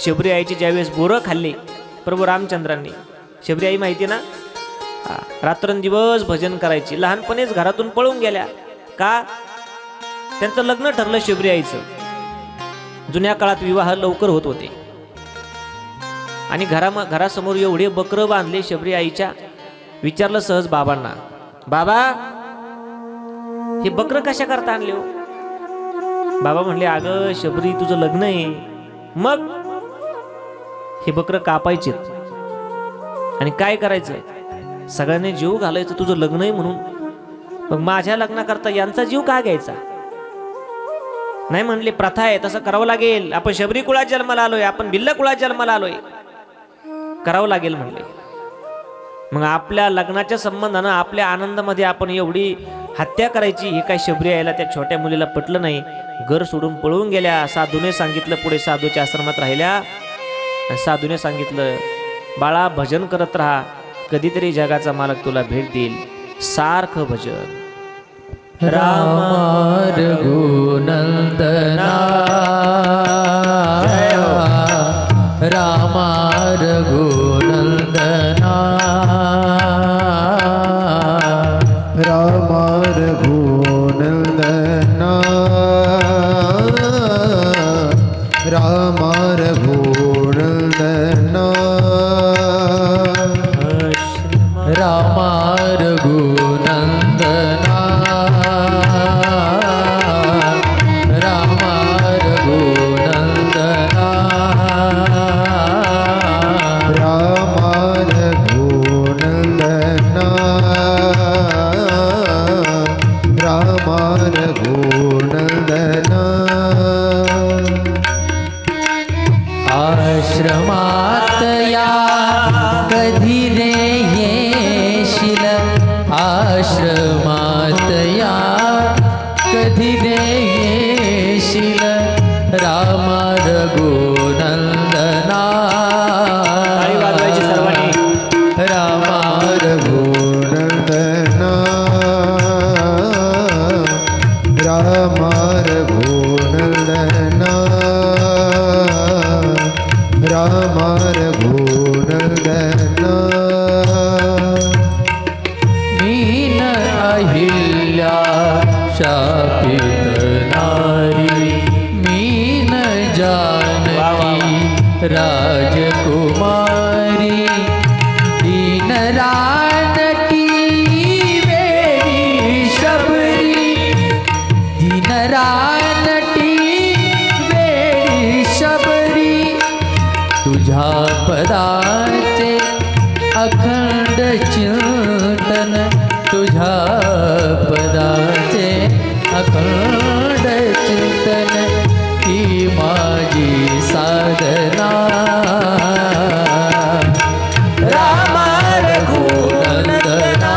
शबरी आईची ज्यावेळेस बोरं खाल्ली प्रभू रामचंद्रांनी, शबरी आई माहिती ना, रात्रंदिवस भजन करायची, लहानपणीच घरातून पळून गेल्या. का? त्यांचं लग्न ठरलं शबरी आईचं. जुन्या काळात विवाह लवकर होत होते आणि घरासमोर एवढे बकरं बांधले शबरी आईच्या. विचारलं सहज बाबांना, बाबा हे बकरं कशा करता आणले हो? बाबा म्हणले, अगं शबरी तुझं लग्न आहे, मग हे बकरं कापायचेत आणि काय करायचं, सगळ्यांनी जीव घालायचं, तुझं लग्न आहे म्हणून. मग माझ्या लग्नाकरता यांचा जीव का घ्यायचा? नाही म्हणले, प्रथा आहे, तसं करावं लागेल. आपण शबरी कुळात जन्माला आलोय, आपण भिल्ल कुळात जन्माला आलोय, करावं लागेल म्हणले. मग आपल्या लग्नाच्या संबंधानं आपल्या आनंदामध्ये आपण एवढी हत्या करायची, हे काय शबरी आईला त्या छोट्या मुलीला पटलं नाही. घर सोडून पळून गेल्या. साधूने सांगितलं, पुढे साधूच्या आश्रमात राहिल्या आणि साधूने सांगितलं, बाळा भजन करत राहा, कधीतरी जगाचा मालक तुला भेट देईल, सारखं भजन. राम रघुनंदना राम रघुनंदना राम रघुनंदना राम रघुनंदना राम रघुनंदना राम रघुनंदना राम रघुनंदना राम रघुनंदना आश्रमात या कधी रे येशील, आश्रमात या कधी रे येशील, राम रघुनंदना टाळी वाजवायची सर्वांनी. राम रघुनंदना राम रघुनंदना राम रघुनंदना मीन अहिल्या शापित नारी, मीन जानकी राजकुमारी, दीन रानटी वेणी शबरी, दीन रानटी वेणी शबरी, तुझ्या पदाचे अखंड चिंतन, तुझ्या पदाचे अखंड चिंतन, ही माझी साधना. राम रघुनंदना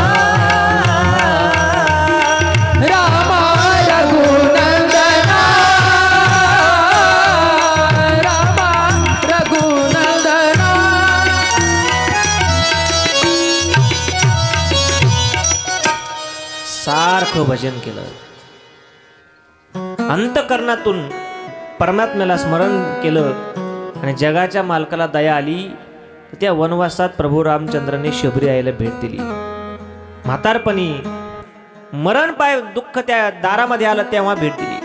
राम रघुनंदना राम रघुनंदना. सारखं भजन केलं, अंतकरणातून परमात्म्याला स्मरण केलं आणि जगाच्या मालकाला दया आली. त्या वनवासात प्रभू रामचंद्राने शबरी आईला भेट दिली. म्हातारपणी मरण पाय दुःख त्या दारामध्ये आलं तेव्हा भेट दिली.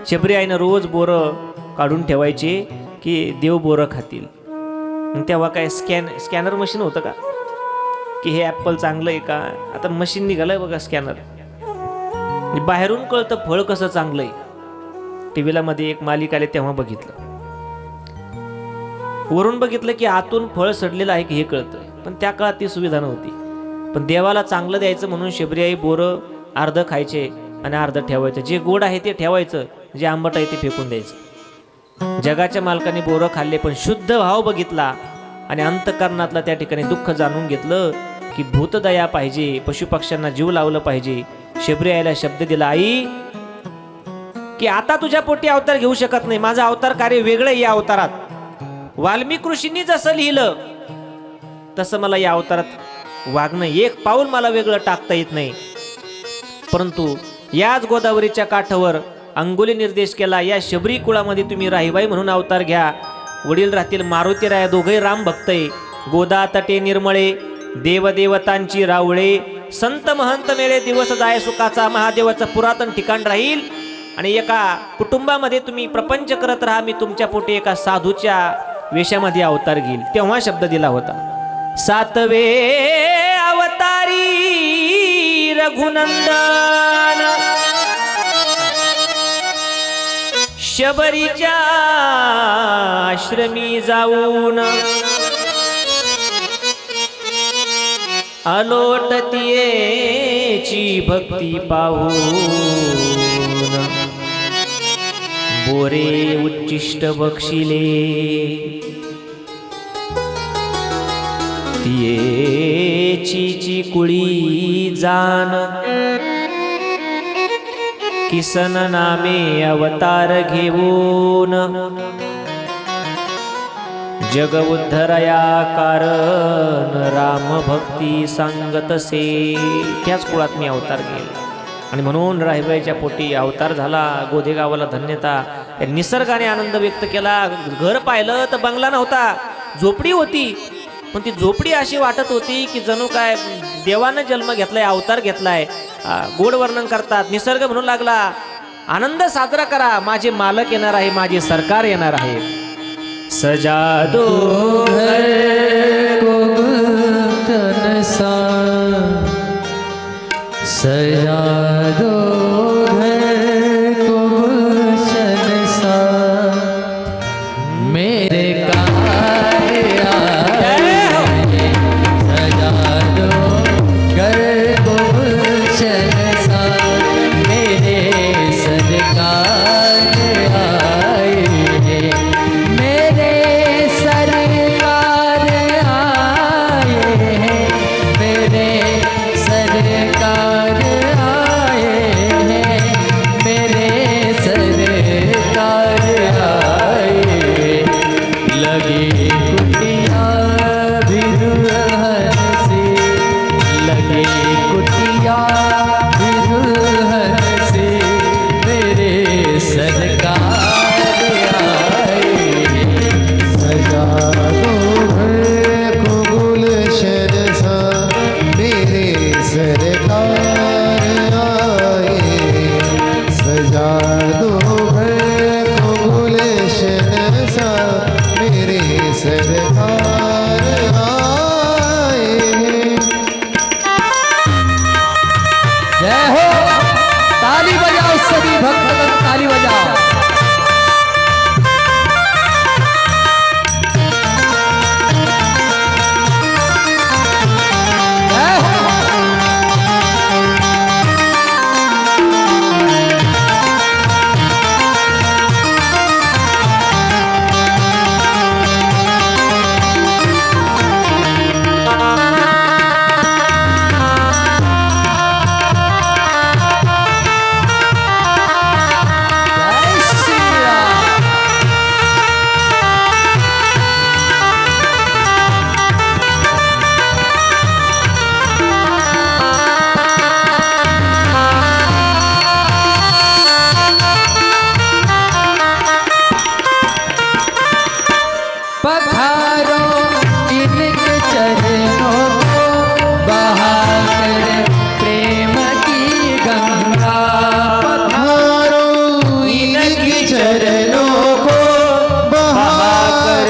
शबरी आईनं रोज बोरं काढून ठेवायचे की देव बोरं खातील. तेव्हा काय स्कॅनर मशीन होतं का, की हे ॲपल चांगलं आहे का? आता मशीन निघालंय बघा स्कॅनर, बाहेरून कळतं फळ कसं चांगलं आहे. टीव्हीला मध्ये एक मालिका आली तेव्हा बघितलं, वरून बघितलं की आतून फळ सडलेलं आहे की हे कळतं. पण त्या काळात ती सुविधा नव्हती. पण देवाला चांगलं द्यायचं म्हणून शबरी आई बोरं अर्ध खायचे आणि अर्ध ठेवायचं. जे गोड आहे ते ठेवायचं, जे आंबट आहे ते फेकून द्यायचं. जगाच्या मालकाने बोरं खाल्ले पण शुद्ध भाव बघितला आणि अंतकरणातला त्या ठिकाणी दुःख जाणून घेतलं की भूतदया पाहिजे, पशुपक्ष्यांना जीव लावलं पाहिजे. शबरी आईला शब्द दिला, आई की आता तुझ्या पोटी अवतार घेऊ शकत नाही, माझं अवतार कार्य वेगळं या अवतारात. वाल्मिक ऋषींनी जसं लिहिलं तसं मला या अवतारात वागणं, एक पाऊल मला वेगळं टाकता येत नाही. परंतु याच गोदावरीच्या काठावर अंगुली निर्देश केला, या शबरी कुळामध्ये तुम्ही राहीबाई म्हणून अवतार घ्या. वडील राहतील मारुतीराय, दोघे राम भक्त आहे. गोदा तटे निर्मळे देवदेवतांची रावळे, संत महंत मेळे दिवस जाय सुखाचा, महादेवाचं पुरातन ठिकाण राहील. आणि एका कुटुंबामध्ये तुम्ही प्रपंच करत राहा, मी तुमच्या पोटी एका साधूच्या वेशामध्ये अवतार घेईल. तेव्हा शब्द दिला होता. 7वे अवतारी रघुनंदन, शबरीच्या आश्रमी जाऊन अलोटतीयेची भक्ती पाहून, बोरे उच्चिष्ट बक्षिले तियेची कुळी जाण, किसन नामे अवतार घेऊन, जग उद्धरया कारण राम भक्ती सांगतसे. त्याच कुळात मी अवतार घेईल. आणि म्हणून राहीबाईच्या पोटी अवतार झाला. गोधे गावाला धन्यता. निसर्गाने आनंद व्यक्त केला. घर पाहिलं तर बंगला नव्हता, झोपडी होती. पण ती झोपडी अशी वाटत होती की जणू काय देवानं जन्म घेतलाय, अवतार घेतलाय. गोड वर्णन करतात. निसर्ग म्हणू लागला, आनंद साजरा करा, माझे मालक येणार आहे, माझे सरकार येणार आहे. सजा दो घर को गुलशन सा, सजा दो घर को गुलशन सा, मेरे कार्य आए, सजा दो घर को गुलशन सा, मेरे सरकार आए, मेरे सरकार आए, मेरे सरकार आए, मेरे सरकार आए, लगी कुटिया भी दुल्हन से, लगी कुटिया भी दुल्हन से, मेरे सरकार आए, सजा दो घर को गुलशन सा, मेरे सरकार आए, सजा दो घर को गुलशन सा, मेरे सरकार आए. जय हो. ताली बजाओ सभी भक्तगण, ताली बजाओ. जय हो. जय श्री राम. पधारो इनके चरणों को, बहाकर प्रेम की गंगा, पधारो इनके चरणों को, बहाकर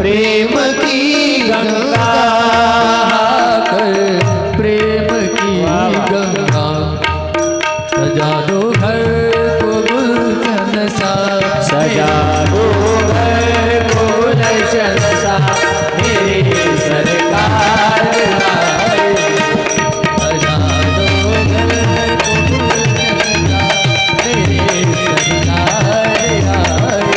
प्रेम की गंगा, बहाकर प्रेम की गंगा, सजा दो घर को गुलशन सा, सजा दो घर को गुलशन सा, मेरे सरकार आए. सजा दो घर को गुलशन सा, मेरे सरकार आए.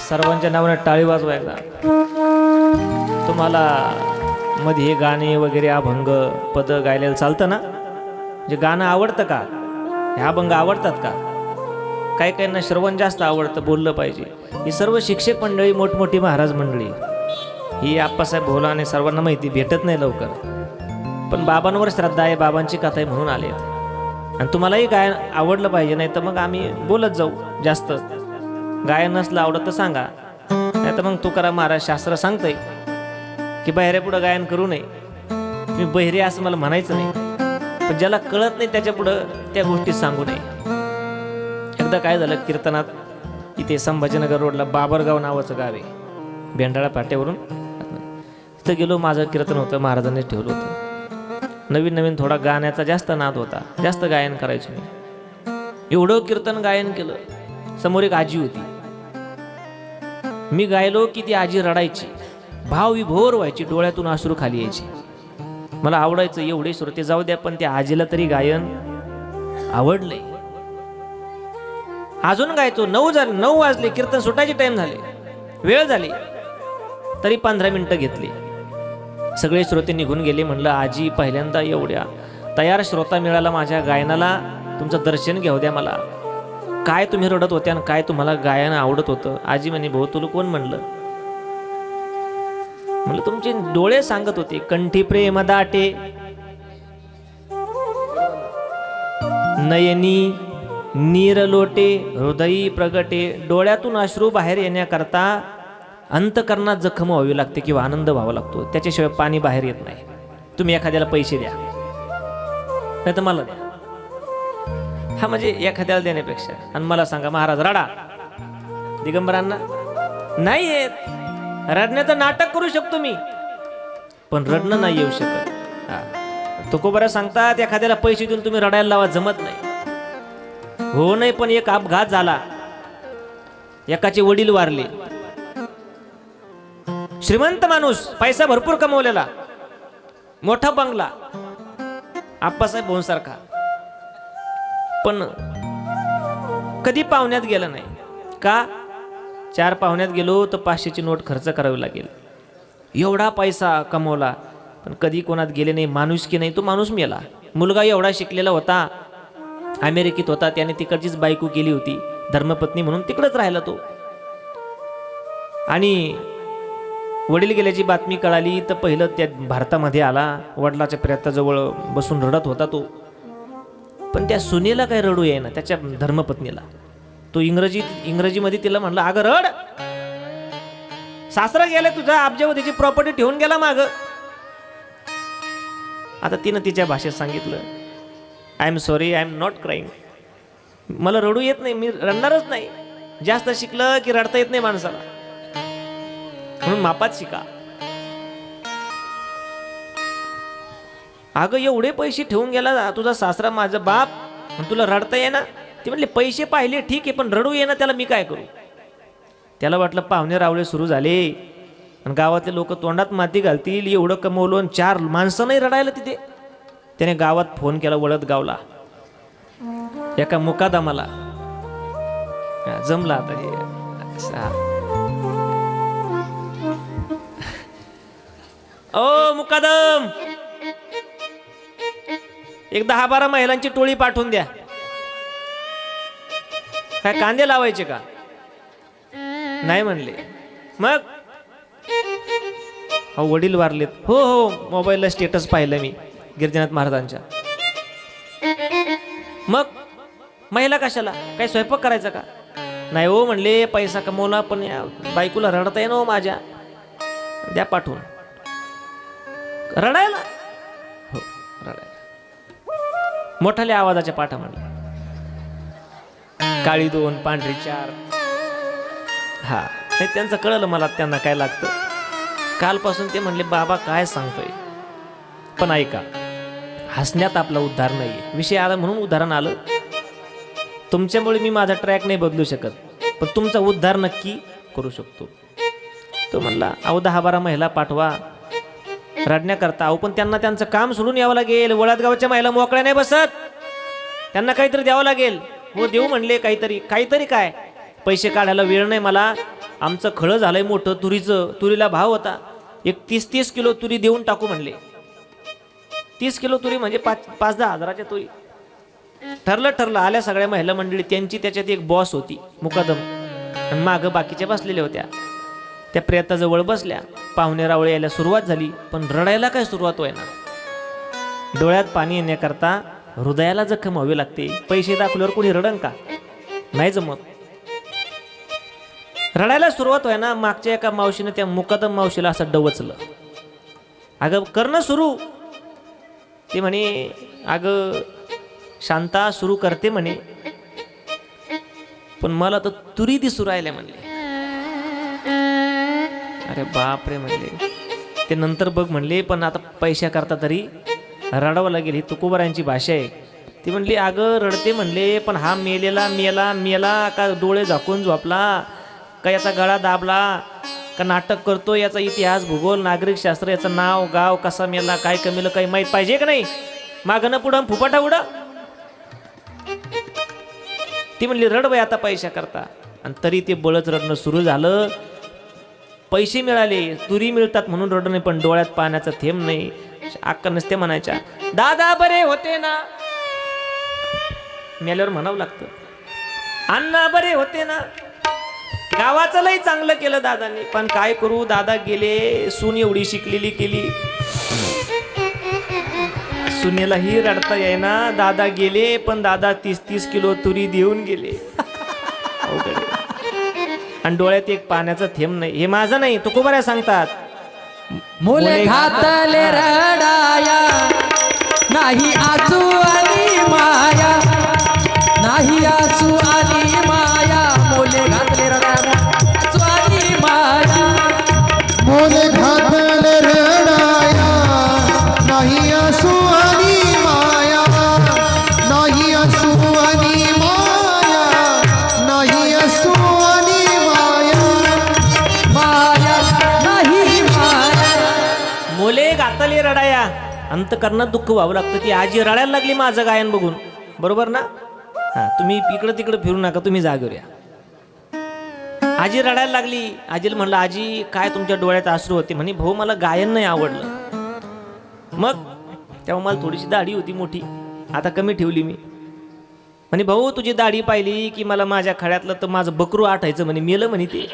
सर्वांच्या नावाने टाळी वाजवा एकदा. तुम्हाला मध्ये हे गाणे वगैरे अभंग पद गायलेलं चालतं ना? जे गाणं आवडतं का? हे अभंग आवडतात का? काही काहींना श्रवण जास्त आवडतं, बोललं पाहिजे. ही सर्व शिक्षक मंडळी, मोठमोठी महाराज मंडळी, ही आप्पासाहेब भोलाने सर्वांना माहिती, भेटत नाही लवकर. पण बाबांवर श्रद्धा आहे, बाबांची कथा आहे म्हणून आले. आणि तुम्हालाही गायन आवडलं पाहिजे, नाही तर मग आम्ही बोलत जाऊ जास्त. गायन नसलं आवडत तर सांगा, नाही तर मग तुकाराम महाराज शास्त्र सांगतंय की बहिऱ्या पुढं गायन करू नये. तुम्ही बहिरे असं मला म्हणायचं नाही, पण ज्याला कळत नाही त्याच्या पुढं त्या गोष्टी सांगू नये. एकदा काय झालं, कीर्तनात इथे संभाजीनगर रोडला बाबरगाव नावाचं गाव आहे, भेंडाळा फाट्यावरून. तिथं गेलो, माझं कीर्तन होतं, महाराजांनी ठेवलं होतं. नवीन नवीन थोडा गाण्याचा जास्त नाद होता, जास्त गायन करायचो मी. एवढं कीर्तन गायन केलं. समोर एक आजी होती, मी गायलो की ती आजी रडायची, भाव विभोर व्हायची, डोळ्यातून अश्रू खाली यायची. मला आवडायचं एवढे श्रोते जाऊ द्या, पण त्या आजीला तरी गायन आवडलंय. अजून गायचो. 9 वाजले, कीर्तन सुटायचे टाइम झाले, वेळ झाली, तरी 15 मिनिटं घेतली. सगळे श्रोते निघून गेले. म्हणलं आजी, पहिल्यांदा एवढ्या तयार श्रोता मिळाला माझ्या गायनाला, तुमचं दर्शन घेऊ द्या मला. काय तुम्ही रडत होत्या आणि काय तुम्हाला गायन आवडत होतं? आजी म्हणे, भाऊ तुला कोण म्हणलं? म्हणलं तुमचे डोळे सांगत होते, कंठी प्रेम दाटे, नयनी नीर लोटे, हृदयी प्रगटे. डोळ्यातून अश्रू बाहेर येण्याकरता अंतकरणात जखम व्हावी लागते किंवा आनंद व्हावा लागतो, त्याच्याशिवाय पाणी बाहेर येत नाही. तुम्ही एखाद्याला पैसे द्या, नाही तर मला द्या. हा म्हणजे एखाद्याला देण्यापेक्षा. आणि मला सांगा, महाराज रडा, दिगंबरांना नाही येत. रडण्याचं नाटक करू शकतो मी, पण रडणं नाही येऊ शकत. तुकोबरा सांगतात, एखाद्याला पैसे देऊन तुम्ही रडायला लावा, जमत नाही. हो नाही, पण एक अपघात झाला, एकाचे वडील वारले, श्रीमंत माणूस, पैसा भरपूर कमवलेला, मोठा बंगला, आप्पासाहेब भोंसारखा, पण कधी पाहुण्यात गेला नाही. का? 4 पाहुण्यात गेलो तर 500ची नोट खर्च करावी लागेल. एवढा पैसा कमवला, पण कधी कोणात गेले नाही, माणुसकी नाही. तो माणूस मेला. मुलगा एवढा शिकलेला होता, अमेरिकेत होता, त्याने तिकडचीच बायको केली होती, धर्मपत्नी म्हणून तिकडच राहिला तो. आणि वडील गेल्याची बातमी कळाली तर पहिलं त्या भारतामध्ये आला, वडिलाच्या प्रेताजवळ बसून रडत होता तो. पण त्या सुनेला काय रडू येईना, त्याच्या धर्मपत्नीला. तो इंग्रजीमध्ये तिला म्हणलं, अगं रड, सासरा गेला तुझा, अब्जावधीची प्रॉपर्टी ठेवून गेला माग. आता तिनं तिच्या भाषेत सांगितलं, I am sorry, I am not crying. मला रडू येत नाही, मी रडणारच नाही. जास्त शिकलं की रडता येत नाही माणसाला, म्हणून मापात शिका. अगं एवढे पैसे ठेवून गेला तुझा सासरा, माझा बाप, तुला रडता येईना? ती म्हणले, पैसे पाहिले ठीक आहे, पण रडू येईना, त्याला मी काय करू? त्याला वाटलं पाहुणे रावळे सुरू झाले आणि गावातले लोक तोंडात माती घालतील, एवढं कमवलं आणि 4 माणसं नाही रडायला तिथे. त्याने गावात फोन केला, वळत गावला, एका मुकादमाला. जमला आता हे. ओ मुकादम, एक 10-12 महिलांची टोळी पाठवून द्या. काय कांदे लावायचे का? नाही म्हणले. मग वडील वारलेत. हो हो, मोबाईलला स्टेटस पाहिलं मी गिरिजानाथ महाराजांच्या. मग महिला कशाला? काय स्वयंपाक करायचा का? नाही हो म्हणले, पैसा कमवला पण बायकोला रडता येईन हो माझ्या, द्या पाठवून. रडायला? हो रडायला. मोठाल्या आवाजाच्या पाठा म्हणले, काळी 2 पांढरी 4. हा नाही, त्यांचं कळलं मला त्यांना काय लागतं. कालपासून ते म्हणले, बाबा काय सांगतोय, पण ऐका, हसण्यात आपला उद्धार नाहीये. विषय आला म्हणून उदाहरण आलं. तुमच्यामुळे मी माझा ट्रॅक नाही बदलू शकत, पण तुमचा उद्धार नक्की करू शकतो. तो म्हणला, अहो 10-12 महिला पाठवा रडण्याकरता. अहो पण त्यांना त्यांचं काम सोडून यावं लागेल. वळदगावच्या महिला मोकळ्या नाही बसत, त्यांना काहीतरी द्यावं लागेल. हो देऊ म्हणले, काहीतरी काय, पैसे काढायला वेळ नाही मला, आमचं खळं झालंय मोठं तुरीचं, तुरीला भाव होता, एक 30-30 किलो तुरी देऊन टाकू म्हणले. 30 किलो तुरी म्हणजे 5-10 हजाराच्या तुरी. ठरलं आल्या सगळ्या महिला मंडळी, त्यांची त्याच्यात एक बॉस होती मुकादम, आणि मागं बाकीच्या बसलेल्या होत्या. त्या प्रेताजवळ बसल्या. पाहुणे रावळे यायला सुरुवात झाली, पण रडायला काय सुरुवात व्हायना. डोळ्यात पाणी येण्याकरता हृदयाला जखम व्हावी लागते. पैसे दाखवल्यावर कोणी रडन का? नाही जमत. रडायला सुरुवात व्हायना. मागच्या एका मावशीनं त्या मुकादम मावशीला असं डवचलं. अगं करणं सुरू. ते म्हणे अगं शांता सुरू करते म्हणे, पण मला तर तुरी दिसू राहिल्या म्हणले. अरे बाप रे म्हणले. ते नंतर बघ म्हणले, पण आता पैशा करता तरी रडावं लागेल. ही तुकोबारांची भाषा आहे. ती म्हणली अगं रडते म्हणले, पण हा मेला का डोळे झाकून झोपला, का याचा गळा दाबला, का नाटक करतो, याचा इतिहास भूगोल नागरिक शास्त्र, याचं नाव गाव कसा मेला, काय कमीलं काही माहीत पाहिजे का नाही? मागणं पुढं फुपाटा उडा. ती म्हणली रड बाई आता पैशा करता. आणि तरी ते बळच रडणं सुरू झालं. पैसे मिळाले, तुरी मिळतात म्हणून रडणं नाही, पण डोळ्यात पाण्याचा थेंब नाही. अक्का नसते म्हणायच्या, दादा बरे होते ना. मेल्यावर म्हणावं लागतं, अण्णा बरे होते ना. गावाचं लई चांगलं केलं दादांनी, पण काय करू, दादा गेले. सून एवढी शिकलेली केली, सुनेलाही रडता येईना. दादा गेले, पण दादा 30-30 किलो तुरी देऊन गेले. आणि डोळ्यात एक पाण्याचा थेंब नाही. हे माझं नाही, तुकोबाऱ्या सांगतात. मुले घातले रडाया, नाही आसू आली माया, नाही आसू आली माया. मुले घातले रडाया, आसू आली माया. मुले घातले रडाया, नाही आसू आली माया, नाही आसू आली माया, नाही आसू आली माया. माया नाही माया. मुले गातले रडाया. अंतकरणात दुःख व्हावं लागतं. ती आजी रडायला लागली माझं गायन बघून, बरोबर ना? हा, तुम्ही इकडं तिकडं फिरू नका, तुम्ही जागेवर या. आजी रडायला लागली. आजीला म्हणलं आजी काय तुमच्या डोळ्यात अश्रू होते? म्हणे भाऊ मला गायन नाही आवडलं. मग तेव्हा मला थोडीशी दाढी होती मोठी, आता कमी ठेवली मी. म्हणे भाऊ तुझी दाढी पाहिली की मला माझ्या खड्यातलं तर माझं बकरू आठायचं म्हणे. मेलं म्हणे ते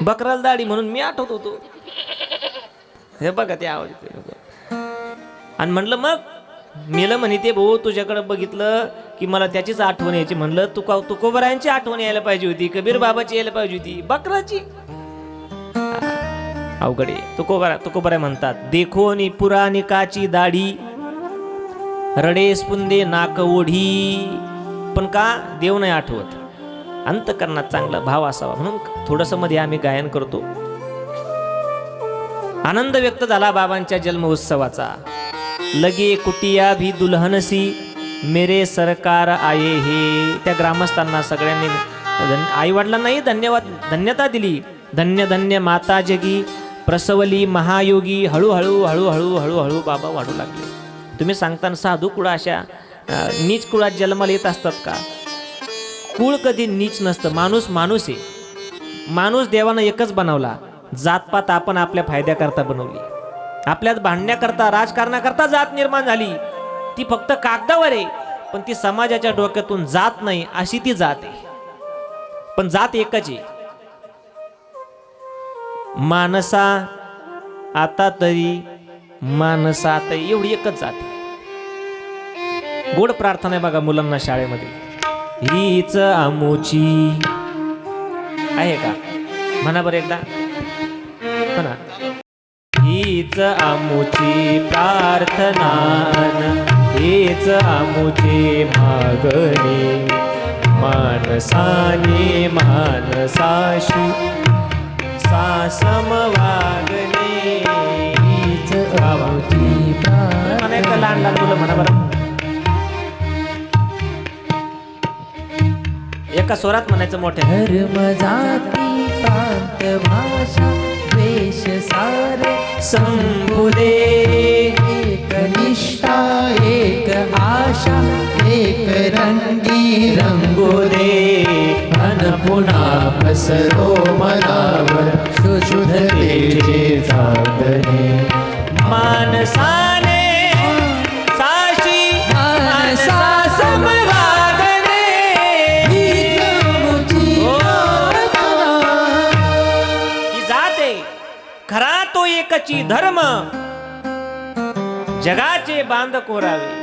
बकराला दाढी म्हणून मी आठवत होतो. हे बघा ते आवाज. आणि म्हणलं मग मेलं म्हणे ते भाऊ, तुझ्याकडे बघितलं की मला त्याचीच आठवण यायची. म्हणलं तुकोबारायांची आठवण यायला पाहिजे होती, कबीर बाबाची यायला पाहिजे होती, बकराची अवघडे. तुकोबारा म्हणतात, देखो नि पुराणिकाची दाढी, रडे स्पुंदे नाक ओढी. पण का देव नाही आठवत? अंतकरणात चांगला भाव असावा म्हणून थोडंसं मध्ये आम्ही गायन करतो. आनंद व्यक्त झाला बाबांच्या जन्म उत्सवाचा. लगे कुटिया भी दुल्हनसी मेरे सरकार आये हे. त्या ग्रामस्थांना सगळ्यांनी आई वडिलांनाही धन्यता दिली. धन्य धन्य माता जगी प्रसवली महायोगी. हळूहळू हळूहळू हळूहळू बाबा वाढू लागले. तुम्ही सांगताना साधू कुळा अशा नीच कुळात जन्माला येत असतात का? कुळ कधी नीच नसतं. माणूस माणूस आहे. माणूस देवानं एकच बनवला. जातपात आपण आपल्या फायद्याकरता बनवली. आपल्यात भांडण्याकरता राजकारणाकरता जात निर्माण झाली. ती फक्त कागदावर आहे, पण ती समाजाच्या डोक्यातून जात नाही अशी ती जात आहे. पण जात एकच आहे. मानसा आता तरी मानसात एवढी एकच जात आहे. गोड प्रार्थना आहे बघा मुलांना शाळेमध्ये. हीच आमुची आहे का? म्हणा बरं एकदा म्हणा. हीच आमुची प्रार्थना, हेच आमुचे मागणे, मानसाने मानसाशी सासम वागणे. हीच आमुची प्रार्थना. म्हणा एकदा लहान लहान मुलं म्हणा बरं. एका स्वरात म्हणायचं मोठ्या. धर्म जाती प्रांत भाषा वेश सार संबुदे. एक निष्ठा एक आशा एक रंगी रंगोदे मान पुन्हा पसरो मनावर शुद्धतेचे चांदणे मानसाने साशी मानसा समवागणे ही जाते खरा तो एकची धर्म जगाचे बांध कोरावे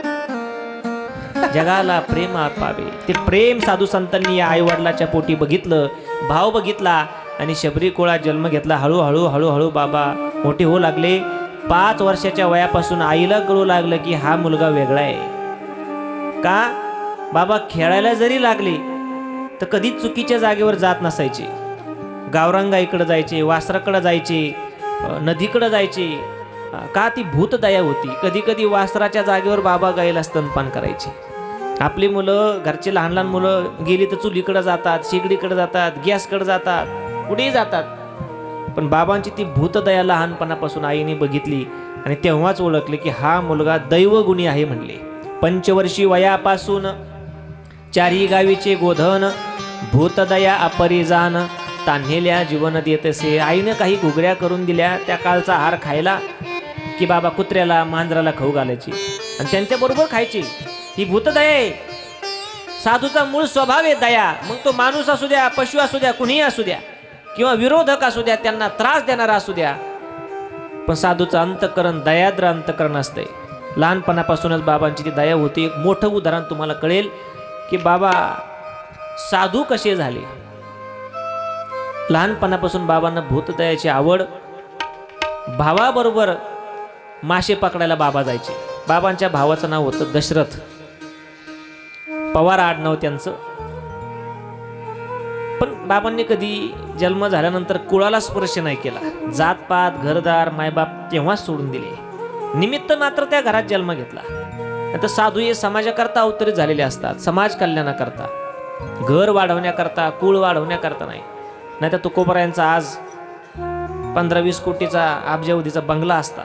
जगाला प्रेम अर्पावे. ते प्रेम साधू संतांनी या आई वडिलाच्या पोटी बघितलं, भाव बघितला आणि शबरी कोळा जन्म घेतला. हळूहळू हळूहळू बाबा मोठे होऊ लागले. 5 वर्षाच्या वयापासून आईला कळू लागलं की हा मुलगा वेगळा आहे. का बाबा खेळायला जरी लागले तर कधीच चुकीच्या जागेवर जात नसायचे. गावरांगाईकडे जायचे, वासराकडे जायचे, नदीकडे जायचे. का ती भूतदया होती. कधी कधी वासराच्या जागेवर बाबा गाईला स्तनपान करायचे. आपली मुलं घरचे लहान लहान मुलं गेली तर चुलीकडे जातात, शेगडीकडे जातात, गॅसकडे जातात, कुठेही जातात. पण बाबांची ती भूतदया लहानपणापासून आईने बघितली आणि तेव्हाच ओळखले की हा मुलगा दैवगुणी आहे म्हणले. 5 वर्षी वयापासून 4 गावीचे गोधन भूतदया अपरिजान तान्हेल्या जीवन देतसे. आईनं काही घुगऱ्या करून दिल्या त्या काळचा आहार खायला की बाबा कुत्र्याला मांजराला खाऊ घालायची आणि त्यांच्या बरोबर खायची. ही भूतदया आहे. साधूचा मूळ स्वभाव आहे दया. मग तो माणूस असू द्या, पशु असू द्या, कुणीही असू द्या किंवा विरोधक असू द्या, त्यांना त्रास देणारा असू द्या, पण साधूचं अंतकरण दयाद्र अंतकरण असते. लहानपणापासूनच बाबांची ती दया होती. एक मोठं उदाहरण तुम्हाला कळेल की बाबा साधू कसे झाले. लहानपणापासून बाबांना भूतदयाची आवड. भावाबरोबर मासे पकडायला बाबा जायचे. बाबांच्या भावाचं नाव होतं दशरथ, पवार आडनाव त्यांचं. पण बाबांनी कधी जन्म झाल्यानंतर कुळाला स्पर्श नाही केला. जातपात, घरदार, मायबाप तेव्हाच सोडून दिले. निमित्त मात्र त्या घरात जन्म घेतला. आता साधू हे समाजाकरता अवतरित झालेले असतात, समाज कल्याणाकरता, घर वाढवण्याकरता, कुळ वाढवण्याकरता नाही. नाही तर तुकोबरायांचा आज 15-20 कोटीचा अब्जावधीचा बंगला असता.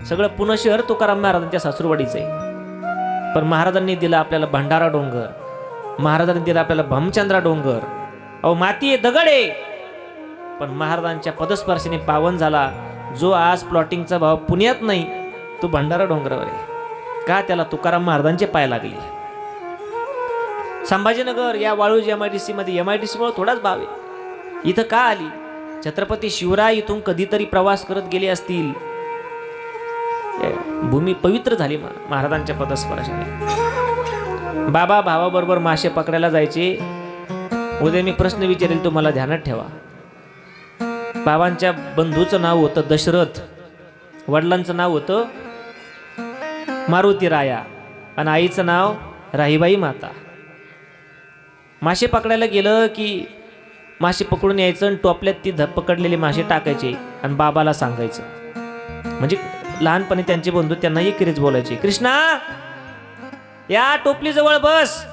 सगळं पुणे शहर तुकाराम महाराजांच्या सासूरवाडीचं आहे. पण महाराजांनी दिला आपल्याला भंडारा डोंगर, महाराजांनी दिला आपल्याला भमचंद्रा डोंगर. अहो माती आहे, दगड आहे, पण महाराजांच्या पदस्पर्शाने पावन झाला. जो आज प्लॉटिंगचा भाव पुण्यात नाही तो भंडारा डोंगरावर आहे. का त्याला तुकाराम महाराजांचे पाय लागले. संभाजीनगर या वाळूज MIDC मध्ये MIDC मुळे थोडाच भाव आहे. इथं का आली. छत्रपती शिवराय इथून कधीतरी प्रवास करत गेले असतील. भूमी पवित्र झाली महाराजांच्या पदस्पर्शाने. बाबा भावाबरोबर मासे पकडायला जायचे. उद्या मी प्रश्न विचारेल, तुम्हाला ध्यानात ठेवा. बाबांच्या बंधूचं नाव होतं दशरथ, वडिलांचं नाव होतं मारुती राया आणि आईचं नाव राहीबाई माता. मासे पकडायला गेलं की मासे पकडून यायचं आणि टोपल्यात ती पकडलेले मासे टाकायचे आणि बाबाला सांगायचं. म्हणजे लहानपणी त्यांचे बंधू त्यांना एकेरीच बोलायचे, कृष्णा या टोपलीजवळ बस,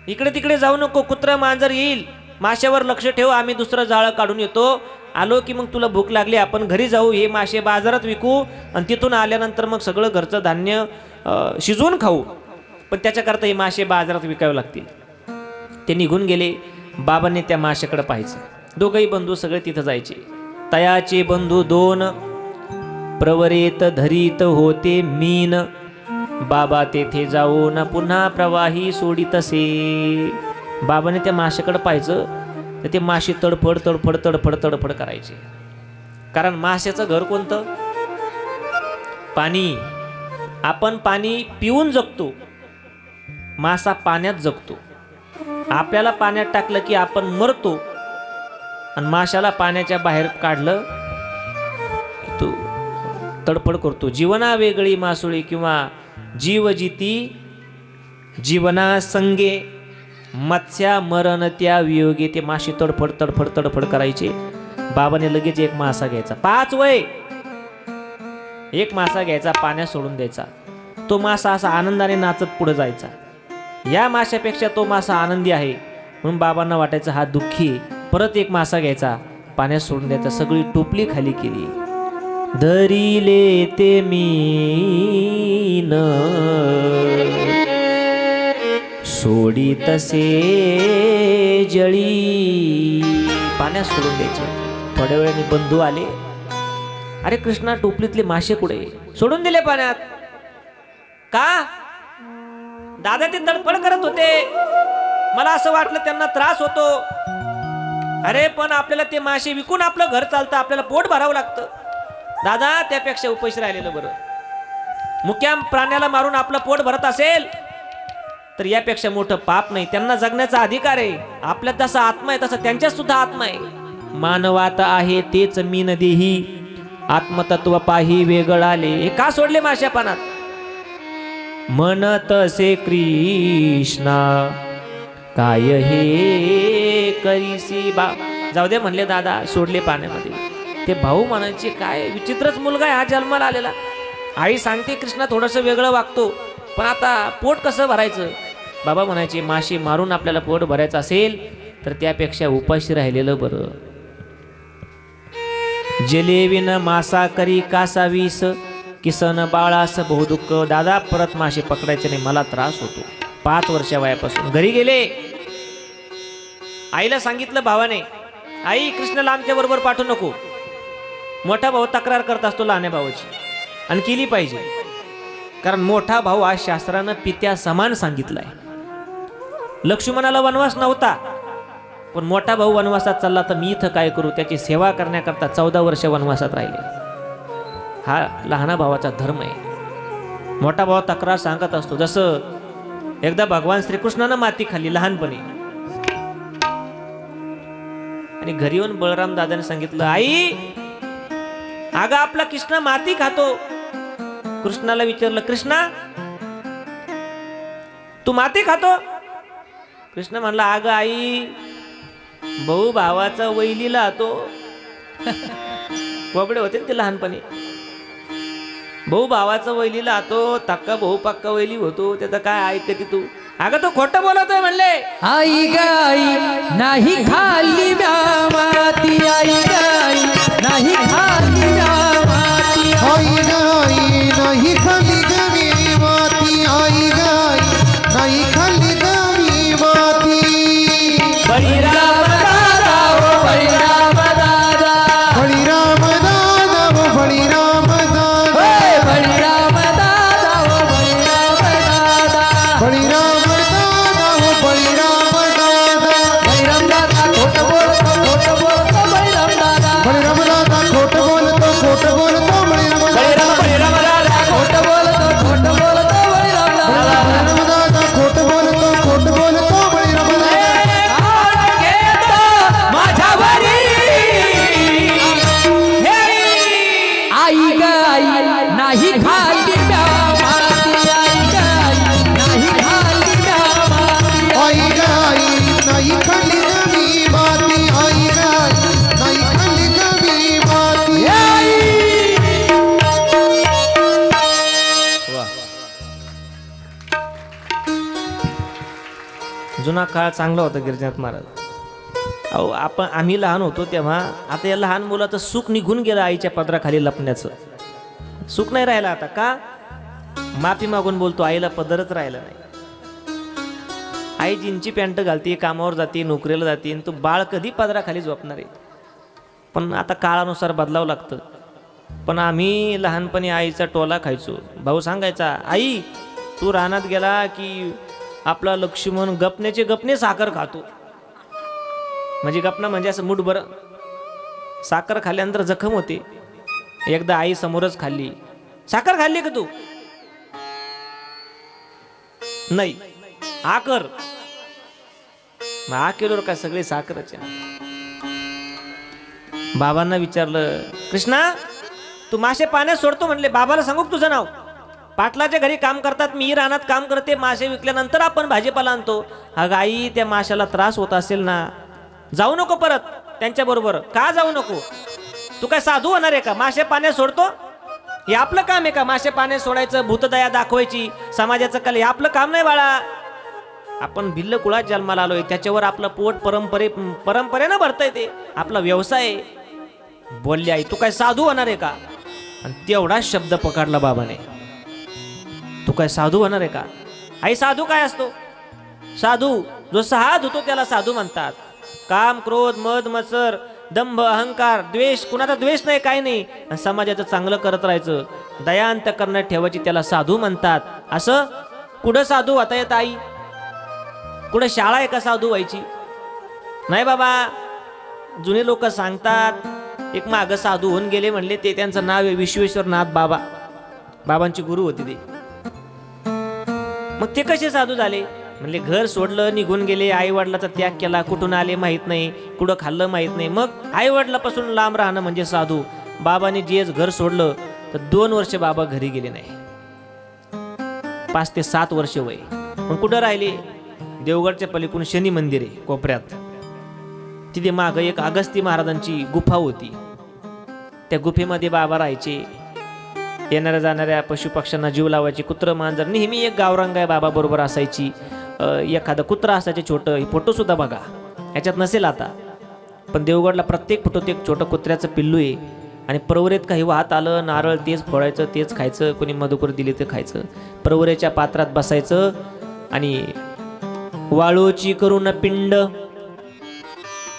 इकडे तिकडे जाऊ नको, कुत्रा मांजर येईल, माशावर लक्ष ठेव, आम्ही दुसरं जाळं काढून येतो. आलो की मग तुला भूक लागली, आपण घरी जाऊ, हे मासे बाजारात विकू आणि तिथून आल्यानंतर मग सगळं घरचं धान्य शिजवून खाऊ. पण त्याच्याकरता हे मासे बाजारात विकावे लागतील. ते निघून गेले. बाबांनी त्या माशाकडे पाहायचं. दोघंही बंधू सगळे तिथं जायचे. तयाचे बंधू 2 प्रवरेत धरीत होते मीन. बाबा तेथे जाऊन पुन्हा प्रवाही सोडितसे. बाबाने त्या माशाकडे पाहायचं तर ते मासे तडफड तडफड तडफड तडफड करायचे. कारण माशाचं घर कोणतं? पाणी. आपण पाणी पिऊन जगतो, मासा पाण्यात जगतो. आपल्याला पाण्यात टाकलं की आपण मरतो आणि माशाला पाण्याच्या बाहेर काढलं तो तडफड करतो. जीवना वेगळी मासुळी किंवा जीवजिती जीवना संगे मत्स्या मरण त्या वियोगे. ते मासे तडफड तडफड तडफड करायचे. बाबाने लगेच एक मासा घ्यायचा. 5 वय एक मासा घ्यायचा, पाण्यात सोडून द्यायचा. तो मासा असा आनंदाने नाचत पुढे जायचा. या माशापेक्षा तो मासा आनंदी आहे म्हणून बाबांना वाटायचं हा दुःखी. परत एक मासा घ्यायचा, पाण्यात सोडून द्यायचा. सगळी टोपली खाली केली. धरिले ते मीन सोडी तसे जळी, पाण्यात सोडून द्यायचे. थोड्या वेळाने बंधू आले, अरे कृष्णा टोपलीतले मासे कुठे? सोडून दिले पाण्यात. का? दादा ते तडफड करत होते, मला असं वाटलं त्यांना त्रास होतो. अरे पण आपल्याला ते मासे विकून आपलं घर चालतं, आपल्याला पोट भरावं लागतं. दादा त्यापेक्षा उपाशी राहिलेलं बरं. मुक्या प्राण्याला मारून आपलं पोट भरत असेल तर यापेक्षा मोठं पाप नाही. त्यांना जगण्याचा अधिकार आहे. आपल्यात जसा आत्मा आहे तसा त्यांच्यात सुद्धा आत्मा आहे. मानवात आहे तेच मीन देही, आत्मतत्व पाही वेगळाले. हे का सोडले माश्या पानात? म्हणत से कृष्णा काय हे करीसी बा. जाऊ दे म्हणले दादा, सोडले पाण्यामध्ये. ते भाऊ म्हणायचे काय विचित्रच मुलगा आहे हा जन्माला आलेला. आई सांगते कृष्णा थोडंसं वेगळं वागतो, पण आता पोट कसं भरायचं? बाबा म्हणायचे माशी मारून आपल्याला पोट भरायचं असेल तर त्यापेक्षा उपाशी राहिलेलं बरं. जलेविन मासा करी कासा वीस, किसन बाळास बहुदुःख. दादा परत मासे पकडायचे नाही, मला त्रास होतो. 5 वर्षा वयापासून घरी गेले. आईला सांगितलं भावाने, आई कृष्णाला आमच्या बरोबर पाठवू नको. मोठा भाऊ तक्रार करत असतो लहान्या भावाची, आणि केली पाहिजे, कारण मोठा भाऊ आज शास्त्रानं पित्या समान सांगितलाय. लक्ष्मणाला वनवास नव्हता, पण मोठा भाऊ वनवासात चालला तर मी इथं काय करू? त्याची सेवा करण्याकरता 14 वर्ष वनवासात राहिले. हा लहाना भावाचा धर्म आहे. मोठा भाऊ तक्रार सांगत असतो. जसं एकदा भगवान श्रीकृष्णानं माती खाल्ली लहानपणी, आणि घरी येऊन बळराम दादाने सांगितलं, आई अगं आपला कृष्णा माती खातो. कृष्णाला विचारलं, कृष्णा तू माती खातो? कृष्ण म्हणला, अगं आई भाऊ भावाचा वैलीला तो कोबडे होते ते लहानपणी. भाऊ भावाचा वैलीला तो तक्का भाऊ पक्का वैली होतो, त्याचं काय ऐकते तू? अगं तो खोटं बोलतोय म्हणले. आई गाई नाही खाल्ली म्या माती, आई गाई नाही खाल्ली म्या माती. आई गाई नाही खाल्ली गवी माती, आई गाई नाही खाल्ली गवी माती. बळीराम दादा ओ बळीराम दादा, बळीराम दादा वो बळीराम दादा, बळीराम दादा ओ बळीराम दादा, बळीराम दादा वो बळीराम दादा. बळीराम दादा खोट बोलतो बळीराम दादा, बळीराम दादा खोट बोलतो बळीराम दादा. बळीराम दादा खोट बोलतो बळीराम दादा, बळीराम दादा खोट बोलतो बळीराम दादा. आई गाई नाही खाल्ली म्या माती, आई गाई नाही खाल्ली म्या माती. आई गाई नाही खाल्ली गवी माती, आई गाई नाही खाल्ली गवी माती. जुना काळ चांगला होता गिरिजानाथ महाराज. अहो आम्ही लहान होतो तेव्हा, आता या लहान मुलाचं सुख निघून गेलं आईच्या पदराखाली लपण्याचं. सुख नाही राहिलं आता. का? माफी मागून बोलतो, आईला पदरच राहिला नाही. आई जीनची पॅन्ट घालते, कामावर जाते, नोकरीला जाते, आणि तो बाळ कधी पदराखाली झोपणार आहे? पण आता काळानुसार बदलावं लागतं. पण आम्ही लहानपणी आईचा टोला खायचो. भाऊ सांगायचा, आई तू रानात गेला की आपला लक्ष्मण गपण्याचे गपने साखर खातो. म्हणजे गपना म्हणजे असं मुठभर साखर खाल्ल्यानंतर जखम होते. एकदा आई समोरच खाल्ली. साखर खाल्ली का तू? नाही. आकर. मग आकेवर काय सगळे साखरच्या. बाबांना विचारलं, कृष्णा तू मासे पाण्यात सोडतो म्हणले, बाबाला सांगू तुझं नाव? पाटलाच्या घरी काम करतात, मी रानात काम करते, मासे विकल्यानंतर आपण भाजीपाला आणतो. अगं आई त्या माशाला त्रास होत असेल ना, जाऊ नको परत त्यांच्या बरोबर. का जाऊ नको? तू काय साधू होणार आहे का? मासे पाण्यात सोडतो हे आपलं काम आहे का? मासे पाण्यात सोडायचं, भूतदया दाखवायची, समाजाचं कल, हे आपलं काम नाही बाळा. आपण भिल्ल कुळात जन्माला आलोय, त्याच्यावर आपलं पोट परंपरेनं भरतंय, ते आपला व्यवसाय आहे. बोलले आई तू काय साधू होणार आहे का? आणि तेवढाच शब्द पकडला बाबाने, तू काय साधू होणार आहे का? आई साधू काय असतो? साधू जो सहा धुतो त्याला साधू म्हणतात. काम, क्रोध, मद, मत्सर, दंभ, अहंकार, द्वेष, कुणाचा द्वेष नाही, काय नाही, आणि समाजाचं चांगलं करत राहायचं, दया अंतःकरणात ठेवायची, त्याला साधू म्हणतात. असं कुठं साधू होता येत आई? कुठं शाळा आहे का साधू व्हायची? नाही बाबा. जुने लोक सांगतात, एक मागं साधू होऊन गेले म्हणले, ते त्यांचं नाव आहे विश्वेश्वरनाथ बाबा. बाबांची गुरु होती ते. मग ते कसे साधू झाले? म्हणले घर सोडलं, निघून गेले, आई वडिलाचा त्याग केला, कुठून आले माहित नाही, कुठं खाल्लं माहित नाही, मग आई वडिलापासून लांब राहणं म्हणजे साधू. बाबाने जे घर सोडलं तर 2 वर्ष बाबा घरी गेले नाही. 5 ते 7 वर्ष वय. मग कुठं राहिले? देवगडच्या पलीकडून शनी मंदिर आहे कोपऱ्यात, तिथे मागं एक अगस्ती महाराजांची गुफा होती. त्या गुफेमध्ये बाबा राहायचे. येणाऱ्या जाणाऱ्या पशुपक्ष्यांना जीव लावायचे. कुत्रं मांजर नेहमी एक गावरांग आहे बाबा बरोबर असायची. एखादं कुत्रं असायचे छोटं. फोटो सुद्धा बघा, ह्याच्यात नसेल आता, पण देवगडला प्रत्येक फोटोत एक छोटं कुत्र्याचं पिल्लू आहे. आणि प्रवरेत काही वाहत आलं, नारळ तेच फोडायचं, तेच खायचं, कोणी मधुकर दिले ते खायचं. प्रवरेच्या पात्रात बसायचं आणि वाळूची करून पिंड,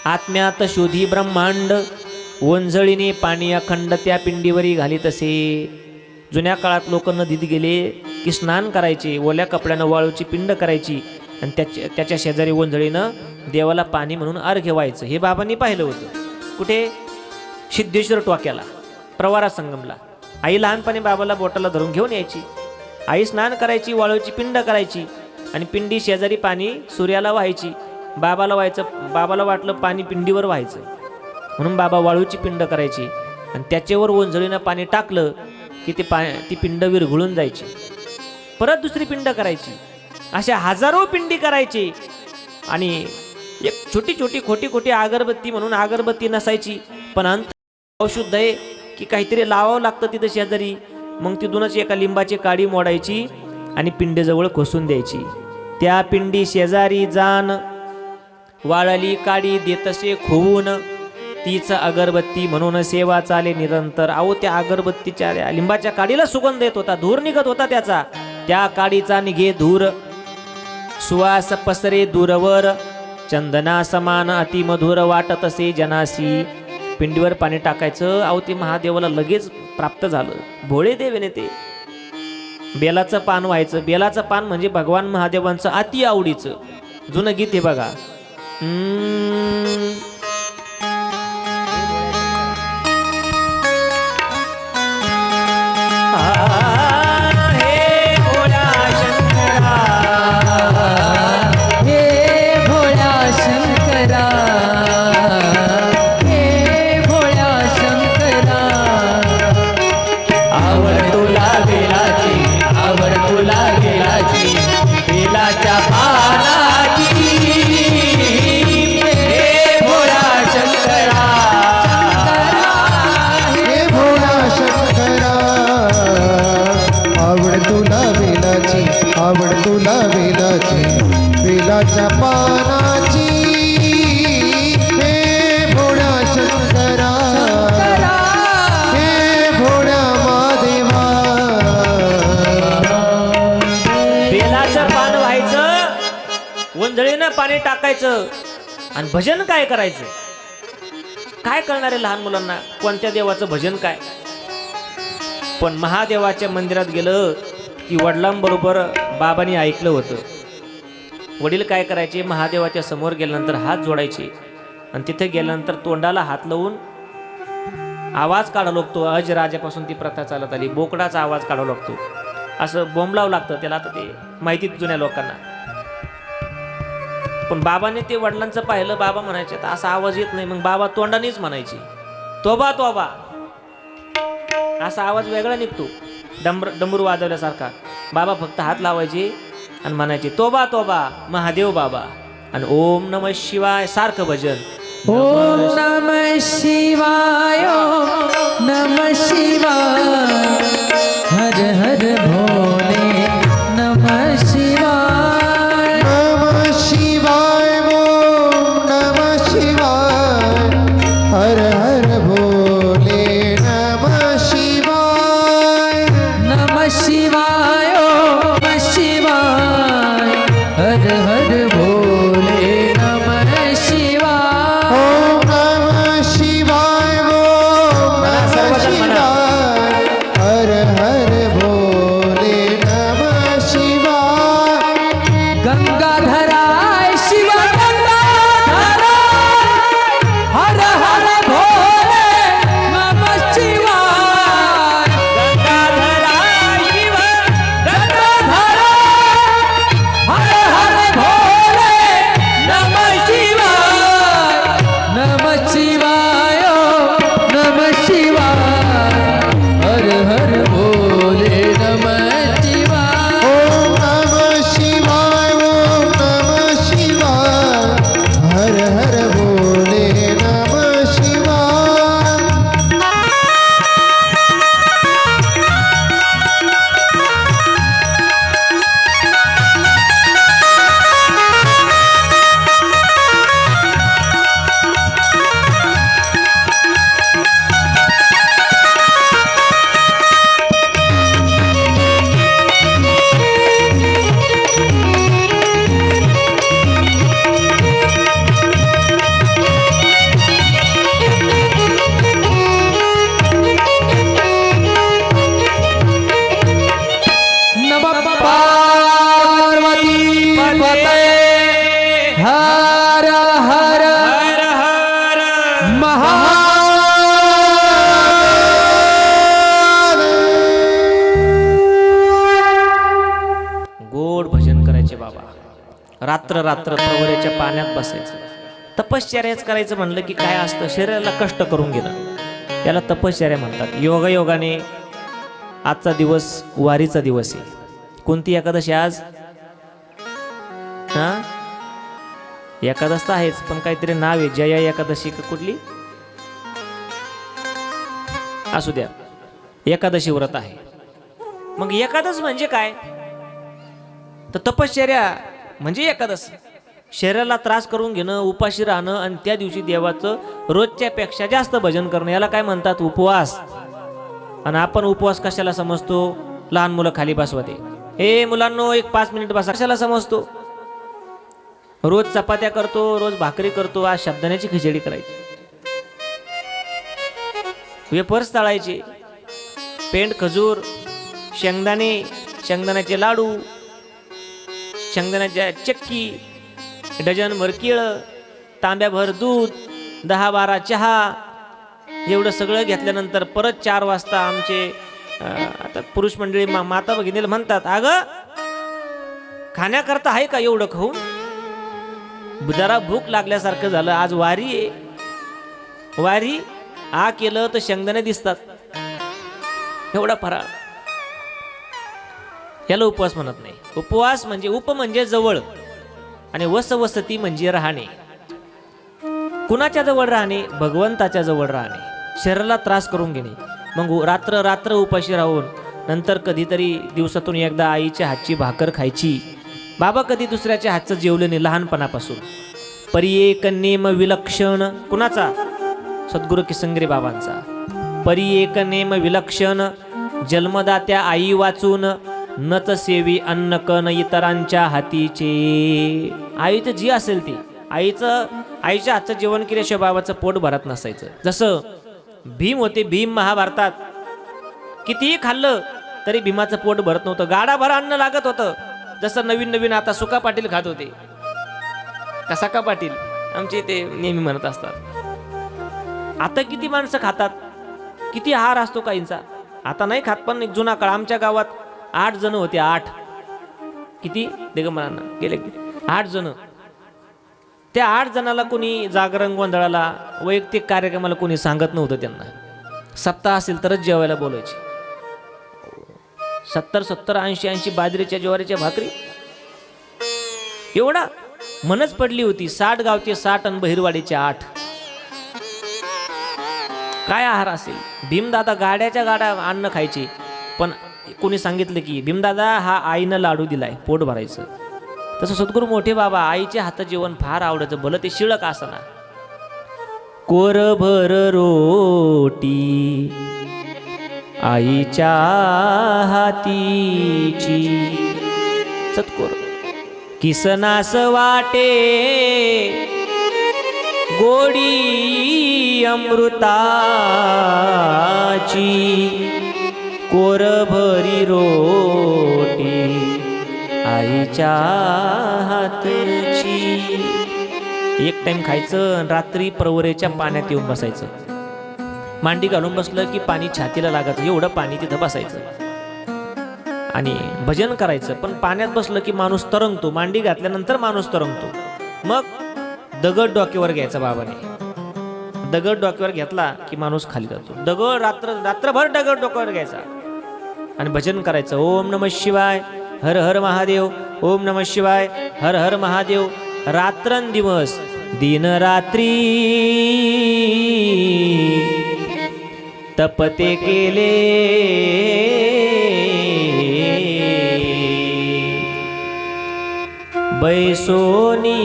आत्म्यात शोधी ब्रह्मांड, वंजळीने पाणी अखंड त्या पिंडीवरी घालीत असे. जुन्या काळात लोक नदीत गेले की स्नान करायचे, ओल्या कपड्यानं वाळूची पिंड करायची आणि त्याच्या शेजारी वंजळीनं देवाला पाणी म्हणून अर्घ्य व्हायचं. हे बाबांनी पाहिलं होतं. कुठे? सिद्धेश्वर टोक्याला, प्रवारा संगमला. आई लहानपणी बाबाला बोटाला धरून घेऊन यायची. आई स्नान करायची, वाळूची पिंड करायची आणि पिंडी शेजारी पाणी सूर्याला व्हायची. बाबाला व्हायचं, बाबाला वाटलं पाणी पिंडीवर व्हायचं म्हणून बाबा वाळूची पिंड करायची आणि त्याच्यावर वंजळीनं पाणी टाकलं की ती पिंड विरघळून जायची. परत दुसरी पिंड करायची. अशा हजारो पिंडी करायची. आणि एक छोटी छोटी खोटी खोटी अगरबत्ती म्हणून अगरबत्ती नसायची, पण अंत अशुद्ध आहे की काहीतरी लावावं लागतं तिथं शेजारी. मग तिथूनच एका लिंबाची काडी मोडायची आणि पिंडीजवळ खोसून द्यायची. त्या पिंडी शेजारी जाण वाळली काडी देतसे खोवून, तीच अगरबत्ती म्हणून सेवा चाले निरंतर. अहो त्या अगरबत्तीच्या लिंबाच्या काडीला सुगंध येत होता, धूर निघत होता त्याचा. त्या काडीचा निघे धूर, सुवास पसरे दूरवर, चंदना समान अतिमधुर वाटत असे जनासी. पिंडीवर पाणी टाकायचं. अहो ते महादेवाला लगेच प्राप्त झालं. भोळे देवेने ते बेलाचं पान व्हायचं. बेलाचं पान म्हणजे भगवान महादेवांचं अति आवडीचं. जुनं गीत हे बघा. आवड तुला वेलाची, वेलाच्या पानाची, हे भोळा शंकरा, हे भोळा महादेवा. बेलाचं पान व्हायचं, वंजळीनं पाणी टाकायचं आणि भजन काय करायचं? काय कळणार आहे लहान मुलांना कोणत्या देवाचं भजन काय? पण महादेवाच्या मंदिरात गेलं की वडिलांबरोबर बाबांनी ऐकलं होतं. वडील काय करायचे? महादेवाच्या समोर गेल्यानंतर हात जोडायचे आणि तिथे गेल्यानंतर तोंडाला हात लावून आवाज काढावा लागतो. अज राजापासून ती प्रथा चालत आली. बोकडाचा आवाज काढावा लागतो. असं बोंबलावं लागतं त्याला. आता ते माहिती जुन्या लोकांना. पण बाबाने ते वडिलांचं पाहिलं. बाबा म्हणायचे तर असा आवाज येत नाही. मग बाबा तोंडानेच म्हणायचे तोबा तोबा. असा आवाज वेगळा निघतो डमरू वाजवल्यासारखा. बाबा फक्त हात लावायचे आणि म्हणायचे तोबा तोबा महादेव बाबा आणि ओम नमः शिवाय सारखं भजन. ओम नमः शिवाय, ओम नमः शिवाय, हर हर भोले नमः शिवाय, नमः शिवाय, ओम नमः शिवाय, हर हर भोले नमः शिवाय, नमः शिवाय, ओम नमः शिवाय, हर हर रात्र रात्र प्रवरेच्या पाण्यात बसायचं. तपश्चर्याच करायचं म्हणलं की काय असतं, शरीराला कष्ट करून घेणं, त्याला तपश्चर्या म्हणतात. योगायोगाने आजचा दिवस वारीचा दिवस आहे. कोणती एकादशी आज? हा, एकादश तर आहेच, पण काहीतरी नाव आहे, जया एकादशी का कुठली असू द्या, एकादशी व्रत आहे. मग एकादश म्हणजे काय? तर तपश्चर्या म्हणजे एकादश. शरीराला त्रास करून घेणं, उपाशी राहणं आणि त्या दिवशी देवाचं रोजच्या पेक्षा जास्त भजन करणं, याला काय म्हणतात? उपवास. आणि आपण उपवास कशाला समजतो? लहान मुलं खाली बसवते, हे मुलांनो एक 5 मिनिट बसा, कशाला समजतो? रोज चपात्या करतो, रोज भाकरी करतो, आज शब्दाण्याची खिचडी करायची, वेफर्स तळायचे, पेंड खजूर, शेंगदाणे, शेंगदाण्याचे लाडू, शेंगदाण्याच्या चक्की, डझनभर केळं, तांब्याभर दूध, 10-12 चहा, एवढं सगळं घेतल्यानंतर परत 4 वाजता आमचे आता पुरुष मंडळी माता भगिनीला म्हणतात, अगं खाण्याकरता आहे का एवढं खाऊन? जरा भूक लागल्यासारखं झालं. आज वारी आहे, वारी आ केलं तर शेंगदाणे दिसतात, एवढा फराळ. याला उपवास म्हणत नाही. उपवास म्हणजे उप म्हणजे जवळ आणि वसती म्हणजे राहणे. कुणाच्या जवळ राहणे? भगवंताच्या जवळ राहणे. शरीराला त्रास करून घेणे. मग रात्र रात्र उपाशी राहून नंतर कधीतरी दिवसातून एकदा आईच्या हातची भाकर खायची. बाबा कधी दुसऱ्याच्या हातचं जेवलं नाही लहानपणापासून. परिएक नेम विलक्षण, कुणाचा? सद्गुरू किसंगरे बाबांचा. परिएक नेम विलक्षण, जन्मदात्या आई वाचून, नच सेवी अन्न कण इतरांच्या हातीचे. आईचं जी असेल ती, आईच्या हातचं जेवण केल्याशिवाय बाबाचं पोट भरत नसायचं. जसं भीम होते, भीम महाभारतात कितीही खाल्लं तरी भीमाचं पोट भरत नव्हतं, गाडाभर अन्न लागत होतं. जसं नवीन नवीन आता सुका पाटील खात होते, कसा का पाटील आमचे ते नेहमी म्हणत असतात. आता किती माणसं खातात, किती आहार असतो काहींचा. आता नाही खात, पण जुना काळ आमच्या गावात 8 जण होते. 8 किती दिगंबरांना गेले 8 जण. त्या 8 जणाला कोणी जागरण गोंधळाला वैयक्तिक कार्यक्रमाला कोणी सांगत नव्हतं. त्यांना सप्ताह असेल तरच जेवायला बोलायचे. 70 80 बाजरीच्या ज्वारीच्या भाकरी, एवढा मनच पडली होती. 60 गावचे 60 आणि बहिरवाडीचे 8. काय आहार असेल. भीमदादा गाड्याच्या गाड्या अन्न खायचे, पण कोणी सांगितलं की भीमदादा हा आईनं लाडू दिलाय पोट भरायचं. तसं सद्गुरू मोठे बाबा आईच्या हातात जेवण फार आवडायचं, भलं ते शिळक असना. कोरभर रोटी आईच्या हातीची, सत्कोर किसनास वाटे गोडी अमृताची. कोरभरी रोटी आईच्या हातची. एक टाइम खायचं आणि रात्री प्रवरेच्या पाण्यात येऊन बसायचं. मांडी घालून बसलं की पाणी छातीला लागायचं, एवढं पाणी तिथं बसायचं आणि भजन करायचं. पण पाण्यात बसलं की माणूस तरंगतो, मांडी घातल्यानंतर माणूस तरंगतो. मग दगड डोक्यावर घ्यायचा बाबाने. दगड डोक्यावर घेतला की माणूस खाली जातो. दगड रात्रभर दगड डोक्यावर घ्यायचा आणि भजन करायचं. ओम नमः शिवाय, हर हर महादेव, ओम नमः शिवाय, हर हर महादेव. रात्रंदिवस दिन रात्री तपते केले. बैसोनी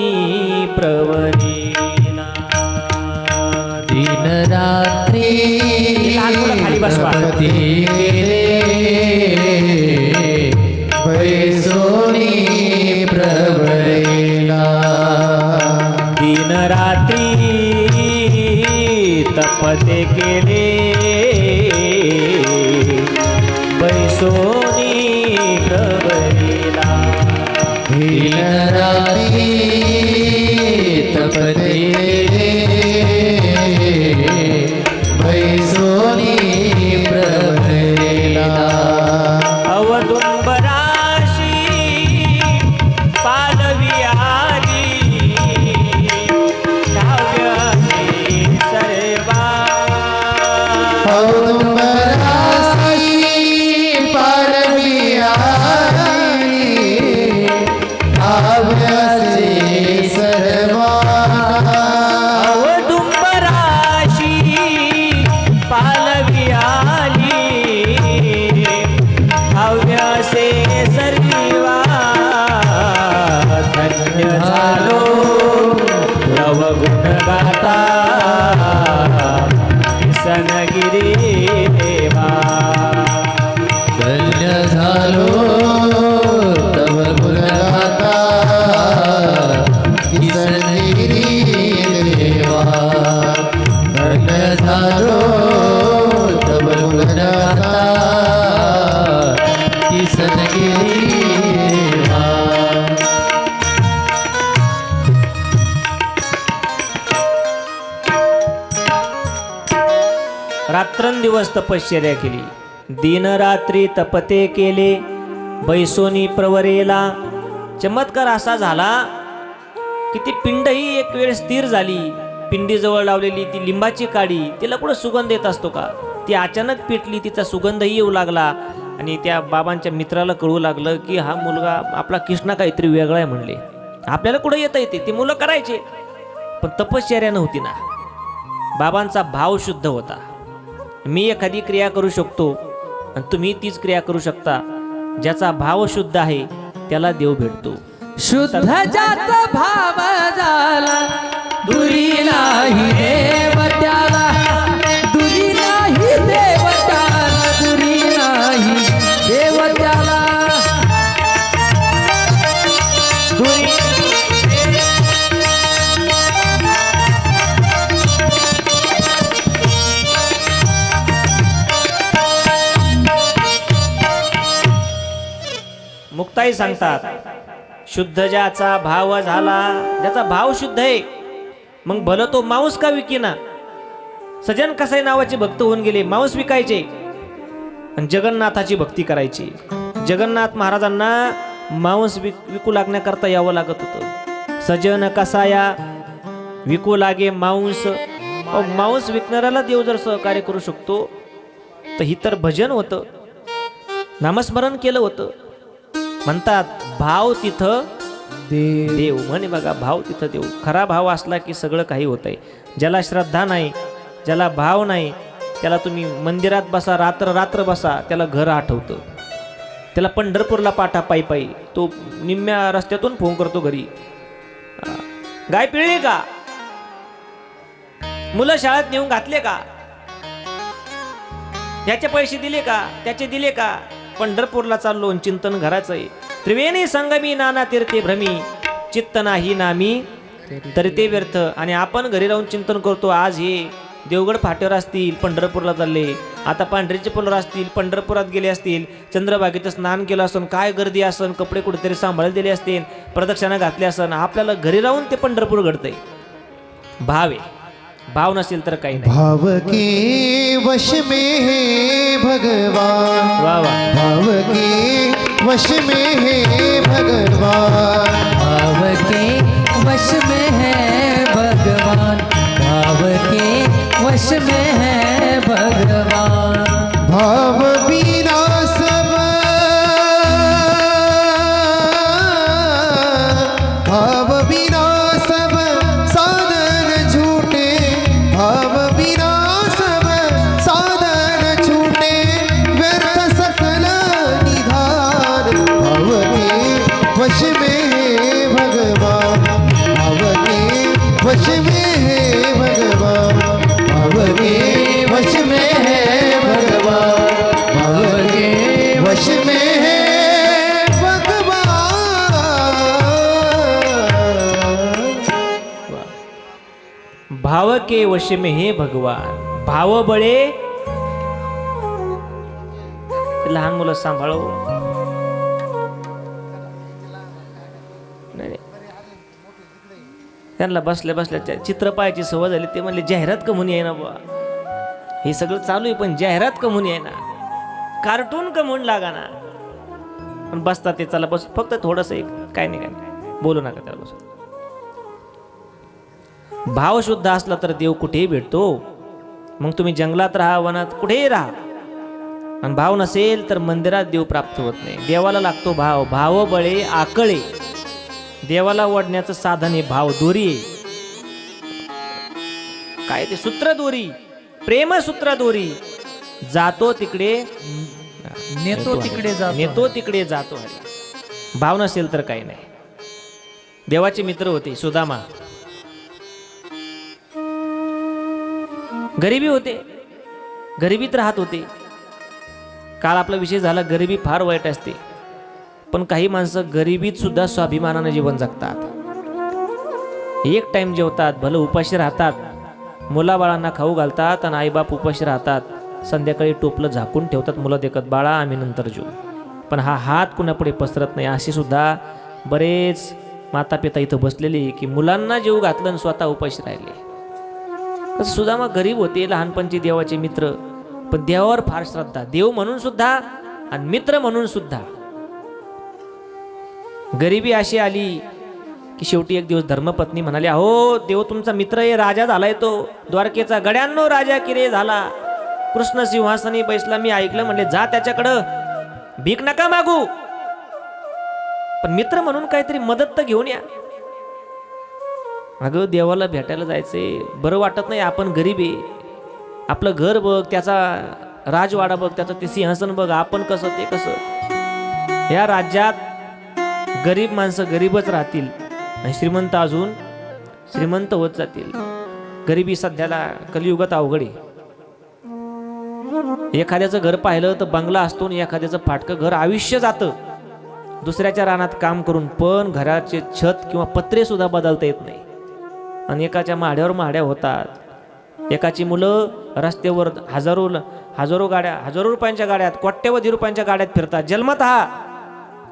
प्रवरीला. दिन रात्री लहान मुलं खाली बसवा. बैसोनी प्रवरीला. दिन रात्री तपते केले. बैसोनी प्रवरीला. दिन रात्री तपते बैसोनी प्रवरीला. अवदुंबराशी पालविया किसनगिरी देवा धन्य झालो तव गुणगाता किसनगिरी देवा धन्य झालो तव गुणगाता किसनगिरी देवा रात्रंदिवस तपश्चर्या केली, दिनरात्री तपते केले, बैसोनी प्रवरेला. चमत्कार असा झाला की ती पिंडही एक वेळ स्थिर झाली. पिंडीजवळ लावलेली ती लिंबाची काडी, तिला कुठं सुगंध येत असतो का? ती अचानक पेटली, तिचा सुगंधही येऊ लागला आणि त्या बाबांच्या मित्राला कळू लागलं की हा मुलगा आपला कृष्णा काहीतरी वेगळा आहे म्हणले. आपल्याला कुठं येता येते, ती मुलं करायचे, पण तपश्चर्या नव्हती ना. बाबांचा भाव शुद्ध होता. मी एखादी क्रिया करू शकतो आणि तुम्ही तीच क्रिया करू शकता. ज्याचा भाव शुद्ध आहे त्याला देव भेटतो. शुद्ध ज्याचा भाव झाला दुरी नाही देव त्याला, दुरी नाही देव त्याला, दुरी नाही देव त्याला. मुक्ताई सांगतात, शुद्ध ज्याचा भाव झाला, ज्याचा भाव शुद्ध आहे, मग भलं तो मांस का विकीना. सजन कसाई नावाचे भक्त होऊन गेले, मांस विकायचे आणि जगन्नाथाची भक्ती करायची. जगन्नाथ महाराजांना मांस विकू लागण्याकरता यावं लागत होतं. सजन कसाया विकू लागे मांस. मांस विकणाऱ्याला देव जर सहकार्य करू शकतो तर ही तर भजन होतं, नामस्मरण केलं होतं. म्हणतात भाव तिथं देव. म्हणे बघा, भाव तिथं देव. खरा भाव असला की सगळं काही होतंय. ज्याला श्रद्धा नाही, ज्याला भाव नाही, त्याला तुम्ही मंदिरात बसा, रात्र रात्र बसा, त्याला घर आठवतं. त्याला पंढरपूरला पाठा पायी पायी, तो निम्म्या रस्त्यातून फोन करतो घरी, गाय पिळली का, मुलं शाळेत नेऊन घातले का, याचे पैसे दिले का, त्याचे दिले का. पंढरपूरला चाललो, चिंतन घराचं आहे. त्रिवेणी संगमी नाना तीर्थे भ्रमी, चित्त नाही नामी तरी ते व्यर्थ. आणि आपण घरी राहून चिंतन करतो. आज हे देवगड फाट्यावर असतील, पंढरपूरला चालले, आता पांढरीचे पोलर असतील, पंढरपुरात गेले असतील, चंद्रभागेत स्नान केलं असन, काय गर्दी असन, कपडे कुठेतरी सांभाळले दिले असतील, प्रदक्षिणा घातली असन. आपल्याला घरी राहून ते पंढरपूर घडतंय. भाव आहे. भाव नसेल तर काही नाही. भाव के वश में है भगवान, वा वा. भाव के वश में है भगवान, भाव के वश में है भगवान, भाव के वश में है भगवान. भाव बिना सब, भाव बिना सब साधन झूठे, भाव बिना सब साधन छूटे, व्यर्थ सकल निधान. भाव के वश में है भगवान, भाव के वश में है भगवान, भाव के वश में है भगवान, भाव के वश में है भगवान. भाव के वश में हे भगवान. भाव बळे. लहान मुलं सांभाळो. नाही, त्यांना बसल्या बसल्या चित्र पाहायची सवय झाली. ते म्हणले जाहिरात कमून आहे ना बुवा, हे सगळं चालू आहे पण जाहिरात कमून आहे ना, कार्टून कमून लागा ना. पण बसतात ते, चला बस, फक्त थोडंसं एक, काय नाही काय नाही, बोलू नका त्याला, बस. भाव शुद्ध असला तर देव कुठेही भेटतो. मग तुम्ही जंगलात राहा, वनात, कुठेही राहा, आणि भाव नसेल तर मंदिरात देव प्राप्त होत नाही. देवाला लागतो भाव. भाव बळे आकळे. देवाला ओढण्याचं साधन हे भाव, दोरी आहे. काय ते सूत्र दोरी, प्रेम सूत्र दोरी. जातो तिकडे नेतो तिकडे जातो. नेतो तिकडे जातो हरी. भाव नसेल तर काही नाही. देवाचे मित्र होते सुदामा, गरिबी होते, गरिबीत राहत होते. काल आपला विषय झाला, गरिबी फार वाईट असते, पण काही माणसं गरिबीत सुद्धा स्वाभिमानाने जीवन जगतात. एक टाइम जेवतात, भलं उपाशी राहतात, मुलाबाळांना खाऊ घालतात आणि आईबाप उपाशी राहतात. संध्याकाळी टोपलं झाकून ठेवतात, मुलं देखत बाळा आम्ही नंतर जेऊ. पण हा हात कुणापुढे पसरत नाही. असे सुद्धा बरेच माता पिता इथं बसलेले की मुलांना जेव घातलं आणि स्वतः उपाशी राहिले. सुदामा गरीब होते, लहानपणचे देवाचे मित्र, पण देवावर फार श्रद्धा, देव म्हणून सुद्धा आणि मित्र म्हणून सुद्धा. गरिबी अशी आली की शेवटी एक दिवस धर्मपत्नी म्हणाली, अहो देव तुमचा मित्र आहे, राजा झालाय तो द्वारकेचा, गड्यांनो राजा किरे झाला, कृष्ण सिंहासनी बैसला. मी ऐकलं, म्हणले जा त्याच्याकडं, भीक नका मागू, पण मित्र म्हणून काहीतरी मदत तर घेऊन या. अगं देवाला भेटायला जायचे बरं वाटत नाही, आपण गरीब आहे, आपलं घर बघ, त्याचा राजवाडा बघ, त्याचं ते सिंहासन बघ, आपण कसं ते कसं. या राज्यात गरीब माणसं गरीबच राहतील आणि श्रीमंत अजून श्रीमंत होत जातील. गरिबी सध्याला कलियुगात अवघड आहे. एखाद्याचं घर पाहिलं तर बंगला असतो आणि एखाद्याचं फाटकं घर आयुष्य जातं दुसऱ्याच्या रानात काम करून, पण घराचे छत किंवा पत्रे सुद्धा बदलता येत नाही. आणि एकाच्या माढ्यावर माढ्या होतात, एकाची मुलं रस्त्यावर हजारो गाड्या, हजारो रुपयांच्या गाड्यात, कोट्यवधी रुपयांच्या गाड्यात फिरतात जन्मत हा.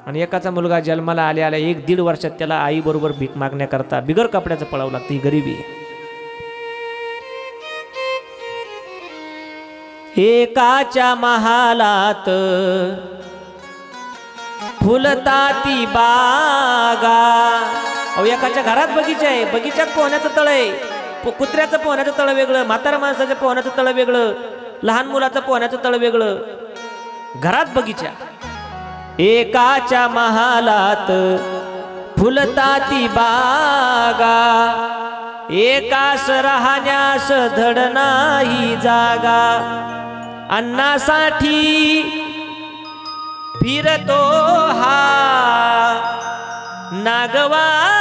आणि एकाचा मुलगा जन्माला आल्या 1-1.5 वर्षात त्याला आई बरोबर भीक मागण्याकरता बिगर कपड्याचं पळावं लागतं. ही गरिबी. एकाच्या महालात फुलताती बागा. अहो एकाच्या घरात बगीचा आहे, बगीच्यात पोहण्याचं तळ आहे, कुत्र्याचं पोहण्याचं तळ वेगळं, म्हाताऱ्या माणसाचं पोहण्याचं तळ वेगळं, लहान मुलाचं पोहण्याचं तळ वेगळं, घरात बगीचा. एकाच्या महालात फुलताती बागा, एकास राहण्यास धड नाही जागा. अन्नासाठी फिरतो हा नागवाची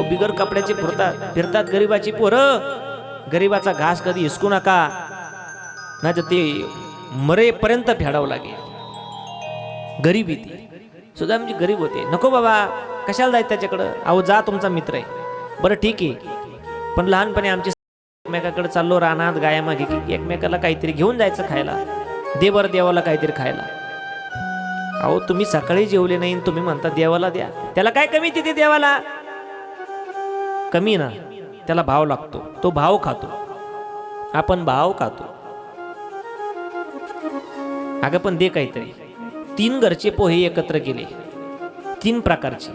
बिगर कपड्याचे फिरतात गरीबाची पोरं. गरीबाचा घास कधी हिसकू नका, नाही तर ते मरेपर्यंत फेडावं लागेल. गरिबी ती सुद्धा म्हणजे गरीब होते. नको बाबा कशाला जायचं त्याच्याकडं, अहो जा तुमचा मित्र आहे. बरं ठीक आहे, पण लहानपणी आमचे एकमेकाकडे चाललो रानात गाया मागे की एकमेकाला काहीतरी घेऊन जायचं खायला, दे बरं देवाला काहीतरी खायला. अहो तुम्ही सकाळी जेवले नाही, तुम्ही म्हणता देवाला द्या. त्याला काय कमी तिथे देवाला कमी ना, त्याला भाव लागतो, तो भाव खातो, आपण भाव खातो. अगं पण दे काहीतरी. 3 घरचे पोहे एकत्र केले, 3 प्रकारचे,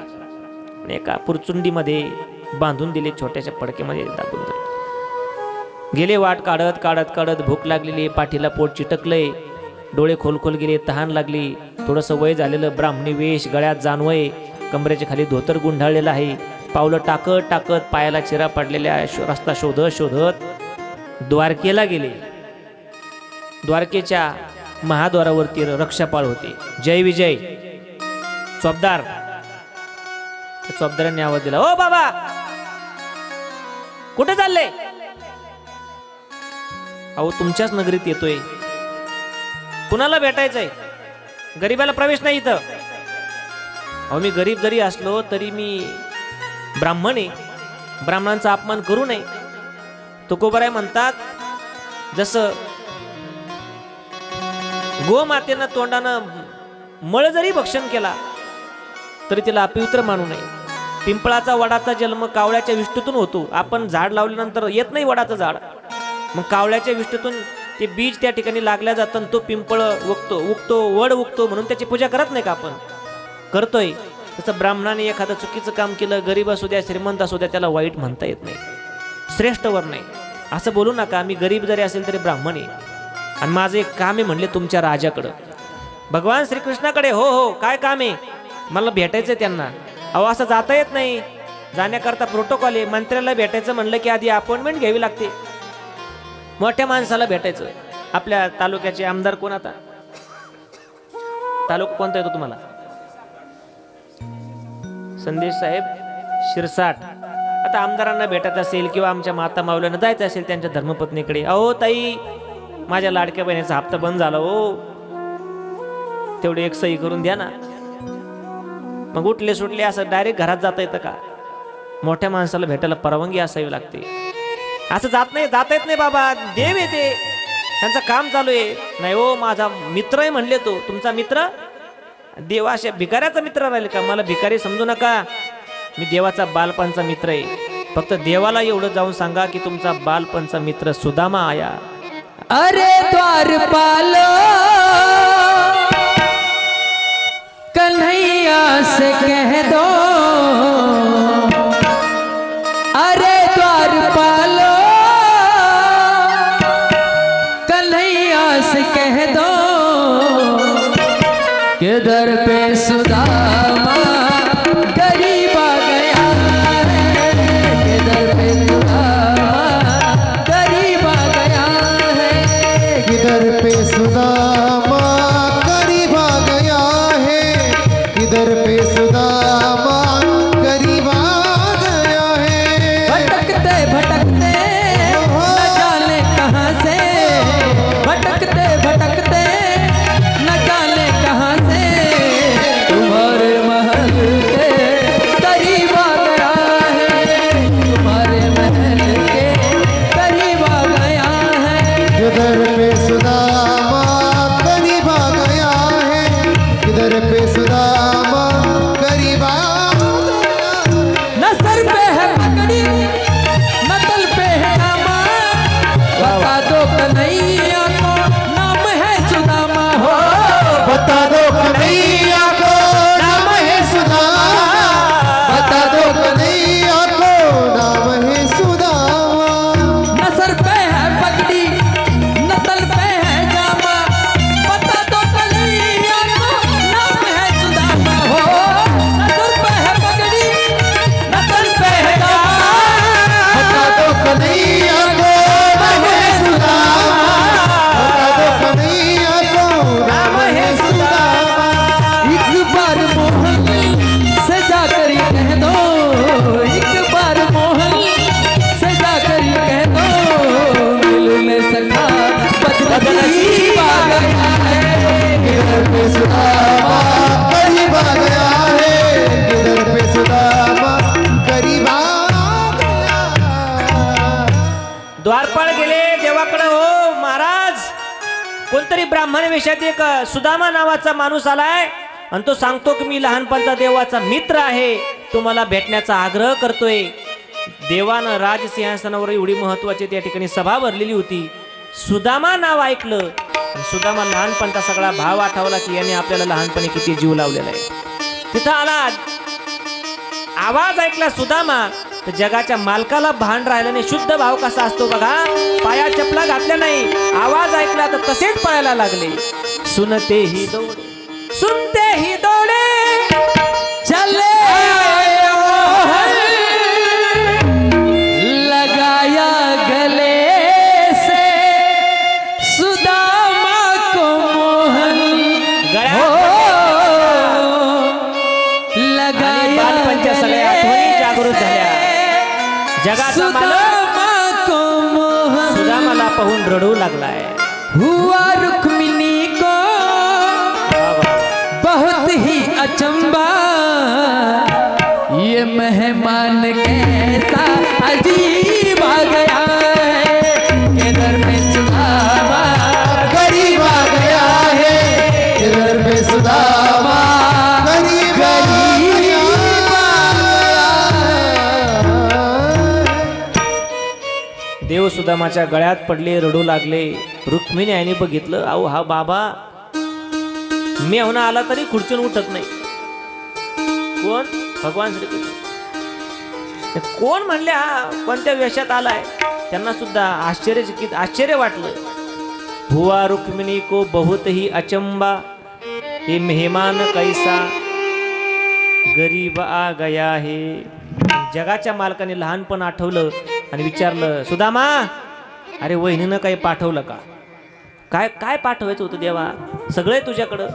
एका पुरचुंडीमध्ये बांधून दिले, छोट्याशा पडक्यामध्ये दाबून दिले. गेले वाट काढत काढत काढत, भूक लागलेली, पाठीला पोट चिटकलंय, डोळे खोल गेले, तहान लागली, थोडंसं वय झालेलं, ब्राह्मणी वेश, गळ्यात जानवय, कमरेच्या खाली धोतर गुंढाळलेलं आहे, पावलं टाकत टाकत पायाला चिरा पडलेल्या रस्ता शोधत शोधत द्वारकेला गेले. द्वारकेच्या महाद्वारावरती रक्षापाळ होते, जय विजय चौबदार. चौबदारांनी आवाज दिला, ओ बाबा कुठे चालले? अहो तुमच्याच नगरीत येतोय, कुणाला भेटायचंय? गरीबाला प्रवेश नाही इथं. अहो मी गरीब जरी असलो तरी मी ब्राह्मण आहे, ब्राह्मणांचा अपमान करू नये. तुकोबाराय म्हणतात, जसं गोमातेनं तोंडानं मळ जरी भक्षण केला तरी तिला अपवित्र मानू नये. पिंपळाचा वडाचा जन्म कावळ्याच्या विष्ठेतून होतो. आपण झाड लावल्यानंतर येत नाही वडाचं झाड, मग कावळ्याच्या विष्ठेतून ते बीज त्या ठिकाणी लागल्या जातं, तो पिंपळ उगतो वड उगतो, म्हणून त्याची पूजा करत नाही का आपण? करतोय. तसं ब्राह्मणाने एखादं चुकीचं काम केलं, गरीब असू द्या श्रीमंत असू द्या, त्याला वाईट म्हणता येत नाही, श्रेष्ठवर नाही असं बोलू नका. मी गरीब जरी असेल तरी ब्राह्मण आहे आणि माझं एक काम आहे म्हणले तुमच्या राजाकडं, भगवान श्रीकृष्णाकडे. हो हो काय काम आहे? मला भेटायचं त्यांना. अहो असं जाता येत नाही, जाण्याकरता प्रोटोकॉल आहे. मंत्र्याला भेटायचं म्हणलं की आधी अपॉइंटमेंट घ्यावी लागते. मोठ्या माणसाला भेटायचं. आपल्या तालुक्याचे आमदार कोण? आता तालुका कोणता येतो तुम्हाला? संदेश साहेब शिरसाट, आता आमदारांना भेटायचं असेल किंवा आमच्या माता माऊल्यांना जायचं असेल त्यांच्या धर्मपत्नीकडे, अहो ताई माझ्या लाडक्या बहिणीचा हप्ता बंद झाला हो, तेवढी एक सही करून द्या ना. मग उठले सुटले असं डायरेक्ट घरात जाता येतं का? मोठ्या माणसाला भेटायला परवानगी असावी लागते. असं जाता येत नाही बाबा, देव येते, त्यांचं काम चालू आहे. नाही हो माझा मित्र आहे म्हणले, तो तुमचा मित्र? देवा अशा भिकाऱ्याचा मित्र राहील का? मला भिकारी समजू नका, मी देवाचा बालपणचा मित्र आहे. फक्त देवाला एवढं जाऊन सांगा की तुमचा बालपणचा मित्र सुदामा आया. अरे द्वारपाल कन्हैया से कह दो, अरे द्वारपाल कन्हैया से कह दो कि दर पे सुदामा गरीब आ गया है, कि दर पे सुदामा गरीब आ गया है, किधर पे सुदामा करीब आ गया है, किधर पे सुदामा करीब आ गया है. भटकते भटकते न जाने कहाँ से, भटकते भटकते न जाने कहाँ से तुम्हारे महल के करीब आ गया है, तुम्हारे महल के करीब आ गया है. किधर पे सुदामा करीब आ गया है, किधर पे सुदामा करीब आ गया. न सर पे है पगड़ी न तल पे है दामन, बता दो कन्हैया को नाम है सुदामा हो, बता दो कन्हैया को नाम है सुदामा, बता दो कन्हैया को नाम है सुदामा. न सर पे है पगड़ी न तल पे है जामा, बता दो कन्हैया को नाम है सुदामा हो, न सर पे है पगड़ी न तल पे है जामा, बता दो कन्हैया को नाम है सुदामा, बता दो कन्हैया को नाम है सुदामा. एक बार मोहन से जाकर ये कह दो, एक बार मोहन से जाकर ये कह दो, दिल में सखा बदनसीब आ गया है, किधर पे सुदामा करीब आ गया है, किधर पे सुदामा करीब आ गया. द्वारपाळ गेले देवाकडे. हो महाराज, कोणतरी ब्राह्मण वेशात एक सुदामा नावाचा माणूस आलाय आणि तो सांगतो की मी लहानपणचा देवाचा मित्र आहे, तुम्हाला भेटण्याचा आग्रह करतोय. देवानं राजसिंहासनावर एवढी महत्वाची त्या ठिकाणी सभा भरलेली होती. सुदामा नाव ऐकलं आणि सुदामा लहानपणचा सगळा भाव आठवला की याने आपल्याला लहानपणी किती जीव लावलेला आहे. तिथं आला, आवाज ऐकला सुदामा, तर जगाच्या मालकाला भान राहिलं नाही. शुद्ध भाव कसा असतो बघा, पाया चपला घातल्या नाही, आवाज ऐकला तर तसेच पळायला लागले. सुनते ही दौडे, सुनते ही दौडे, चले लगाया गले से सुदामा को मोहन, गळ्यात लगाया बालपणच्या सगळ्या आठवणी जागृत झाल्या. जगाचा मालक सुदामा को मोहन, सुदामाला पाहून रडू लागलाय. हुआ रुक्मिणी को वा वा वा. बहुत ही अचंबा, ये मेहमान कैसा अजीब आ गया है, किधर पे सुदामा गरीब आ गया है, किधर पे सुदामा गरीब आ गया. देव सुदामाच्या गळ्यात पडले, रडू लागले. रुक्मिणी आईने बघितलं, अहो हा बाबा मेहुणा आला तरी खुर्चून उठत नाही. कोण? भगवान श्रीकृष्ण. कोण म्हणले हा कोणत्या वेशात आलाय? त्यांना सुद्धा आश्चर्य वाटलं. हुआ रुक्मिणी को बहुत ही अचंबा, ये मेहमान कैसा गरीब आ गया है. जगाच्या मालकाने लहानपण आठवलं आणि विचारलं, सुदामा अरे वहिनीनं काही पाठवलं का? काय काय पाठवायचं होतं देवा? सगळे तुझ्याकडं.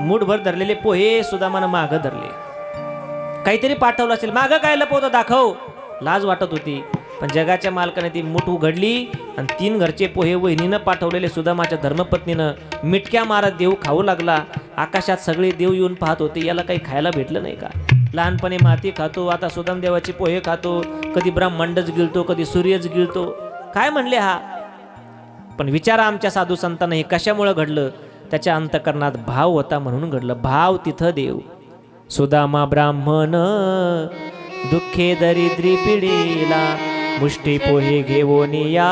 मूठभर धरलेले पोहे सुदामानं मागं धरले. काहीतरी पाठवलं असेल, मागं काय लपवतं दाखव. लाज वाटत होती, पण जगाच्या मालकाने ती मूठ उघडली आणि 3 घरचे पोहे वहिनीनं पाठवलेले सुदामाच्या धर्मपत्नीनं मिटक्या मारत देव खाऊ लागला. आकाशात सगळे देव येऊन पाहत होते, याला काही खायला भेटलं नाही का? लहानपणी माती खातो, आता सुदाम देवाचे पोहे खातो, कधी ब्रह्मांडच गिळतो, कधी सूर्यच गिळतो. काय म्हणले हा? पण विचारा आमच्या साधू संतांना हे कशामुळं घडलं? त्याच्या अंतकरणात भाव होता म्हणून घडलं. भाव तिथं देव. सुदामा ब्राह्मण दुःखे दरिद्री पिढीला मुष्टी पोहे घेऊन या,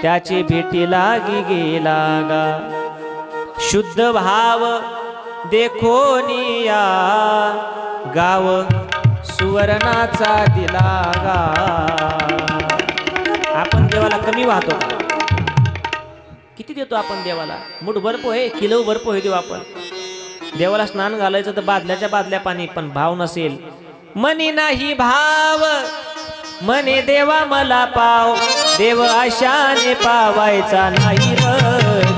त्याची भेटी लागी गेला गा. शुद्ध भाव देखोनिया, गाव सुवर्णाचा दिला गा. आपण देवाला कमी वाहतो का? किती देतो आपण देवाला? मुठभर पोहे, किलोभर पोहे देऊ आपण. देवाला स्नान घालायचं तर बादल्याच्या बादल्या पाणी, पण भाव नसेल. मनी नाही भाव, मने देवा मला पाव, देव आशाने पावायचा नाही र.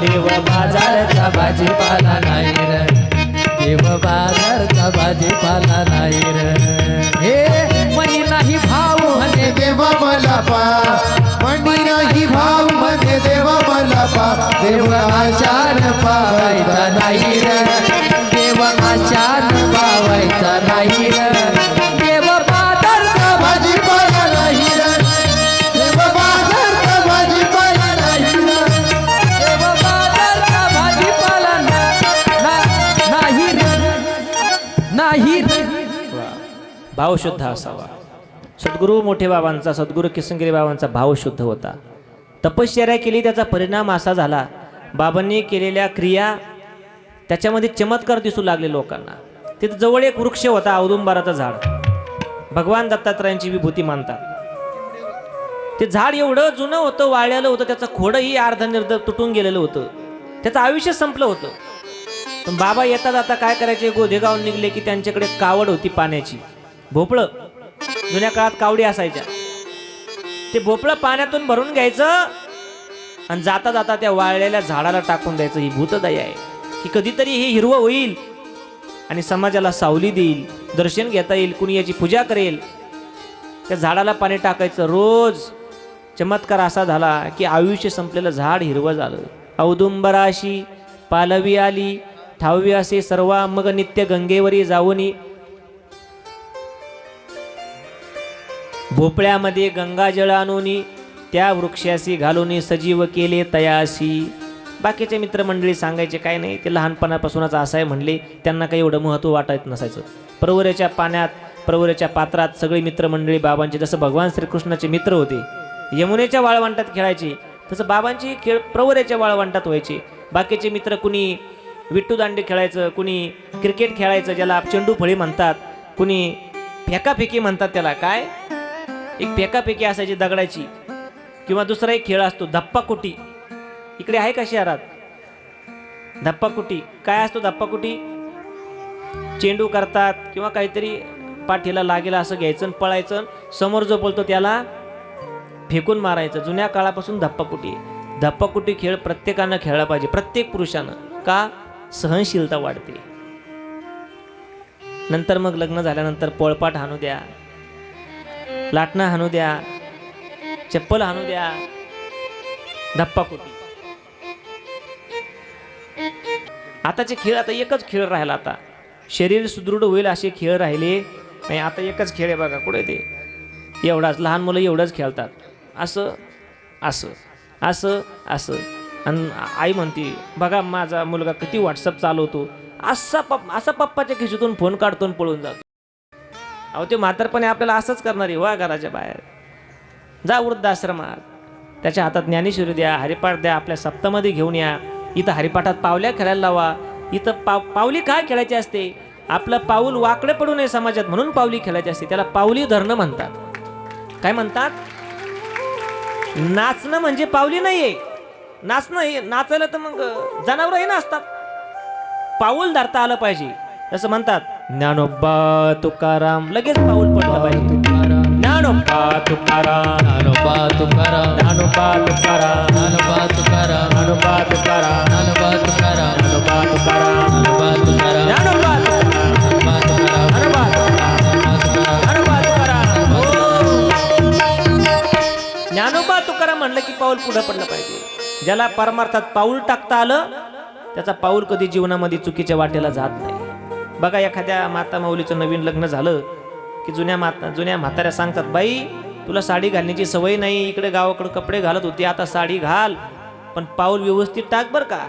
देव बाजारचा भाजीपाला नाही र, देव बाजारचा भाजीपाला नाही र. हे मनी नाही भाव म्हणे देवा मला पा, मनी नाही भाव म्हणे देवा मला पा. देव आशान पावायचा नाही र, देव आशान पावायचा नाही र. देव बाजारचा भाजीपाला नाही रे, देव बाजारचा भाजीपाला नाही रे. देव बाजारचा भाजीपाला नाही र, नाही र. भाव शुद्ध असावा. सद्गुरू मोठे बाबांचा, सद्गुरू किसनगिरी बाबांचा भाव शुद्ध होता. तपश्चर्या केली, त्याचा परिणाम असा झाला, बाबांनी केलेल्या क्रिया त्याच्यामध्ये चमत्कार दिसू लागले लोकांना. तिथं जवळ एक वृक्ष होता, औदुंबराचं झाड. भगवान दत्तात्रयांची विभूती मानतात. ते झाड एवढं जुनं होतं, वाळलेलं होतं, त्याचं खोडही अर्धनिर्ध तुटून गेलेलं होतं, त्याचं आयुष्य संपलं होतं. पण बाबा येता जाता काय करायचे, गोधेगाव निघले की त्यांच्याकडे कावड होती पाण्याची, भोपळं. जुन्या काळात कावडी असायच्या. ते भोपळं पाण्यातून भरून घ्यायचं आणि जाता जाता त्या वाळलेल्या झाडाला टाकून द्यायचं. ही भूतदया आहे की कधीतरी हे हिरवं होईल आणि समाजाला सावली देईल, दर्शन घेता येईल, कुणी याची पूजा करेल. त्या झाडाला पाणी टाकायचं रोज. चमत्कार असा झाला की आयुष्य संपलेलं झाड हिरवं झालं. औदुंबराशी पालवी आली, ठाववी असे सर्वा, मग नित्य गंगेवरी जाऊनी. भोपळ्यामध्ये गंगाजळ आणूनी, त्या वृक्षाशी घालून सजीव केले तयासी. बाकीचे मित्रमंडळी सांगायचे काय नाही, ते लहानपणापासूनच असं आहे म्हणले, त्यांना काही एवढं महत्त्व वाटत नसायचं. प्रवरेच्या पाण्यात, प्रवरेच्या पात्रात सगळी मित्रमंडळी बाबांचे, जसं भगवान श्रीकृष्णाचे मित्र होते, यमुनेच्या वाळवंटात खेळायचे, तसं बाबांची खेळ प्रवरेच्या वाळवंटात व्हायचे. बाकीचे मित्र कुणी विट्टू दांडे खेळायचं, कुणी क्रिकेट खेळायचं, ज्याला चेंडू फळी म्हणतात, कुणी फेकाफेकी म्हणतात त्याला. काय एक फेकाफेकी असायची दगडाची. किंवा दुसरा एक खेळ असतो धप्पाकुटी. इकडे आहे का शहरात धप्पाकुटी? काय असतो धप्पाकुटी? चेंडू करतात किंवा काहीतरी पाठीला लागेल असं घ्यायचं, पळायचं, समोर जो बोलतो त्याला फेकून मारायचं. जुन्या काळापासून धप्पाकुटी. धप्पाकुटी खेळ प्रत्येकानं खेळला पाहिजे, प्रत्येक पुरुषानं. का? सहनशीलता वाढते. नंतर मग लग्न झाल्यानंतर पोळपाट हाणू द्या, लाटणं हाणू द्या, चप्पल हाणू द्या, धप्पाकुटी. आताचे खेळ, आता एकच खेळ राहिला. आता शरीर सुदृढ होईल असे खेळ राहिले नाही. आता एकच खेळ आहे बघा, कुठे ते एवढाच. लहान मुलं एवढंच खेळतात, असं असं असं असं. आणि आई म्हणते बघा माझा मुलगा किती व्हॉट्सअप चालवतो, असा पप्पाच्या खिशीतून फोन काढतो पळून जातो. अहो ते म्हातारपणे आपल्याला असंच करणार आहे. वा घराच्या बाहेर जा, वृद्धाश्रमात, त्याच्या हातात ज्ञानेश्वरी द्या, हरिपाठ द्या, आपल्या सप्तामध्ये घेऊन या. इथं हरिपाठात पावल्या खेळायला लावा. इथं पावली काय खेळायची असते? आपलं पाऊल वाकडे पडू नये समाजात म्हणून पावली खेळायची असते. त्याला पावली धरणं म्हणतात. काय म्हणतात? नाचणं म्हणजे पावली नाहीये. नाचणं हे नाचायला तर मग जनावरही नाचतात. पाऊल धरता आलं पाहिजे. जसं म्हणतात ज्ञानोबा तुकाराम, लगेच पाऊल पडलं पाहिजे. ज्ञानोबा तुकाराम, ज्ञानोबा तुकाराम, ज्ञानोबा तुकाराम, ज्ञानोबा तुकाराम, ज्ञानोबा तुकाराम, ज्ञानोबा तुकाराम, ज्ञानोबा तुकाराम, ज्ञानोबा तुकाराम, ज्ञानोबा तुकाराम, ज्ञानोबा तुकाराम, ज्ञानोबा पडलं की पाऊल पुढं पडलं पाहिजे. ज्याला परमार्थात पाऊल टाकता आलं त्याचा पाऊल कधी जीवनामध्ये चुकीच्या वाटेला जात नाही. बघा एखाद्या माता माऊलीचं नवीन लग्न झालं की जुन्या म्हाताऱ्या सांगतात, बाई तुला साडी घालण्याची सवय नाही, इकडे गावाकडे कपडे घालत होती, आता साडी घाल, पण पाऊल व्यवस्थित टाक बरं का.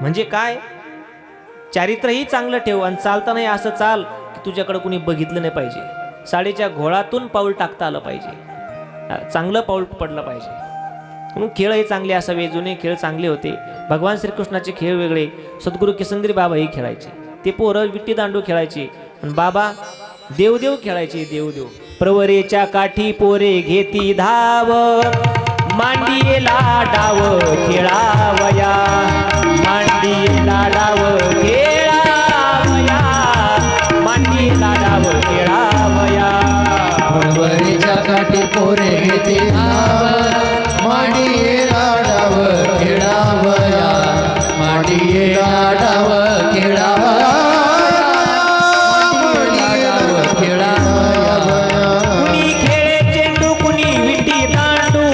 म्हणजे काय, चारित्रही चांगलं ठेव आणि चालतानाही असं चाल की तुझ्याकडे कुणी बघितलं नाही पाहिजे. साडीच्या घोळातून पाऊल टाकता आलं पाहिजे, चांगलं पाऊल पडलं पाहिजे. म्हणून खेळही चांगले असावे, जुने खेळ चांगले होते. भगवान श्रीकृष्णाचे खेळ वेगळे, सद्गुरू किसनगिरी बाबाही खेळायचे. ते पोरं विट्टी दांडू खेळायचे आणि बाबा देवदेव खेळायचे. देवदेव प्रवरेच्या काठी पोरे घेती धाव, मांडीला डाव खेळावया, मांडीला डाव खेळावया, मांडीला डाव खेळावया. परवरीच्या काठी पोरे घेते धाव, मांडीला डाव खेळावया, मांडीला डाव खेळावया, मांडीला डाव खेळावया. कुणी खेळे चेंडू कुणी विटी दांडू,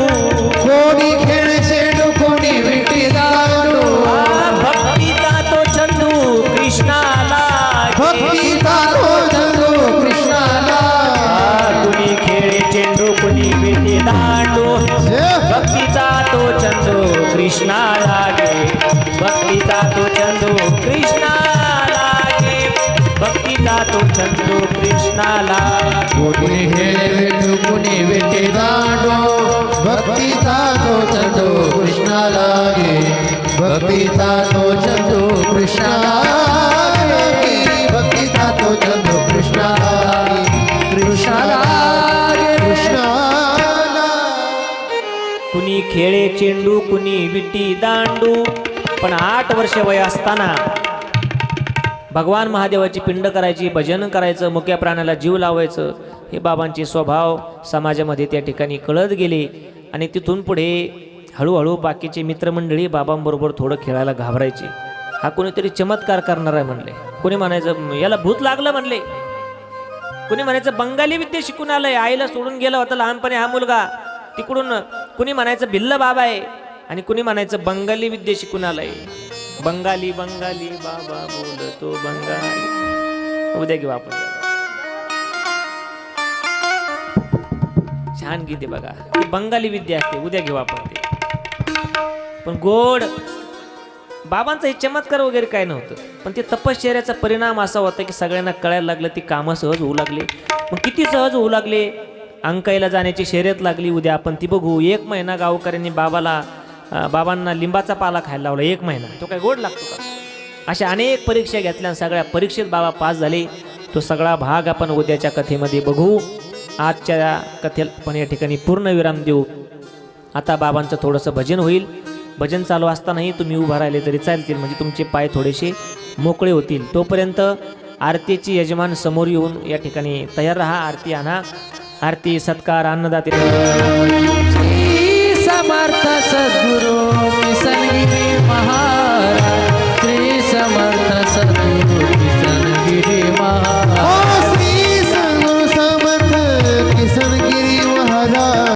कोणी खेळ चेंडू कोणी विटी दांडू, भक्तीचा तो चंदू कृष्णाला, भक्तीचा तो चंदू कृष्णाला. कुणी खेळे चेंडू कुणी विटी दांडू, भक्तीचा तो चंदू कृष्णाला गे, भक्तीचा तो चंदू कृष्णाला गे, भक्तीचा तो चंदू कृष्णाला. कोणी खेळ कोणी विटी दांडू, भक्तीचा तो चंदू कृष्णाला गे, भक्तीचा तो चंदू कृष्णाला गे, भक्तीचा तो चंदू कृष्णाला गे, कृष्णाला गे, कृष्णाला. कुणी खेळे चेंडू कुणी विटी दांडू. पण 8 वर्ष वय असताना भगवान महादेवाची पिंड करायची, भजन करायचं, मुक्या प्राण्याला जीव लावायचं, हे बाबांचे स्वभाव समाजामध्ये त्या ठिकाणी कळत गेले. आणि तिथून पुढे हळूहळू बाकीचे मित्रमंडळी बाबांबरोबर थोडं खेळायला घाबरायचे. हा कोणीतरी चमत्कार करणार आहे म्हणले, कोणी म्हणायचं याला भूत लागलं म्हणले, कुणी म्हणायचं बंगाली विद्या शिकून आलंय, आईला सोडून गेला होता लहानपणी हा मुलगा तिकडून, कुणी म्हणायचं भिल्ल बाबा आहे आणि कुणी म्हणायचं बंगाली विद्या शिकून आलाय. बंगाली बंगाली बाबा बोलतो बंगाली. उद्या घेऊ आपण, छान गीते बघा, ही बंगाली विद्या असते, उद्या घेऊ आपण ते. पण गोड बाबांचा हे चमत्कार वगैरे काय नव्हतं, पण ते तपश्चर्याचा परिणाम असा होता की सगळ्यांना कळायला लागलं, ती कामं सहज होऊ लागले. मग किती सहज होऊ लागले, अंकाईला जाण्याची शर्यत लागली, उद्या आपण ती बघू. 1 महिना गावकऱ्यांनी बाबांना लिंबाचा पाला खायला लावला. 1 महिना, तो काय गोड लागतो का. अशा अनेक परीक्षा घेतल्या, सगळ्या परीक्षेत बाबा पास झाले. तो सगळा भाग आपण उद्याच्या कथेमध्ये बघू. आजच्या कथेला पण या ठिकाणी पूर्ण विराम देऊ. आता बाबांचं थोडंसं भजन होईल. भजन चालू असतानाही तुम्ही उभा राहिले तरी चालतील, म्हणजे तुमचे पाय थोडेसे मोकळे होतील. तोपर्यंत आरतीची यजमान समोर येऊन या ठिकाणी तयार राहा. आरती आणा, आरती सत्कार अन्नदाते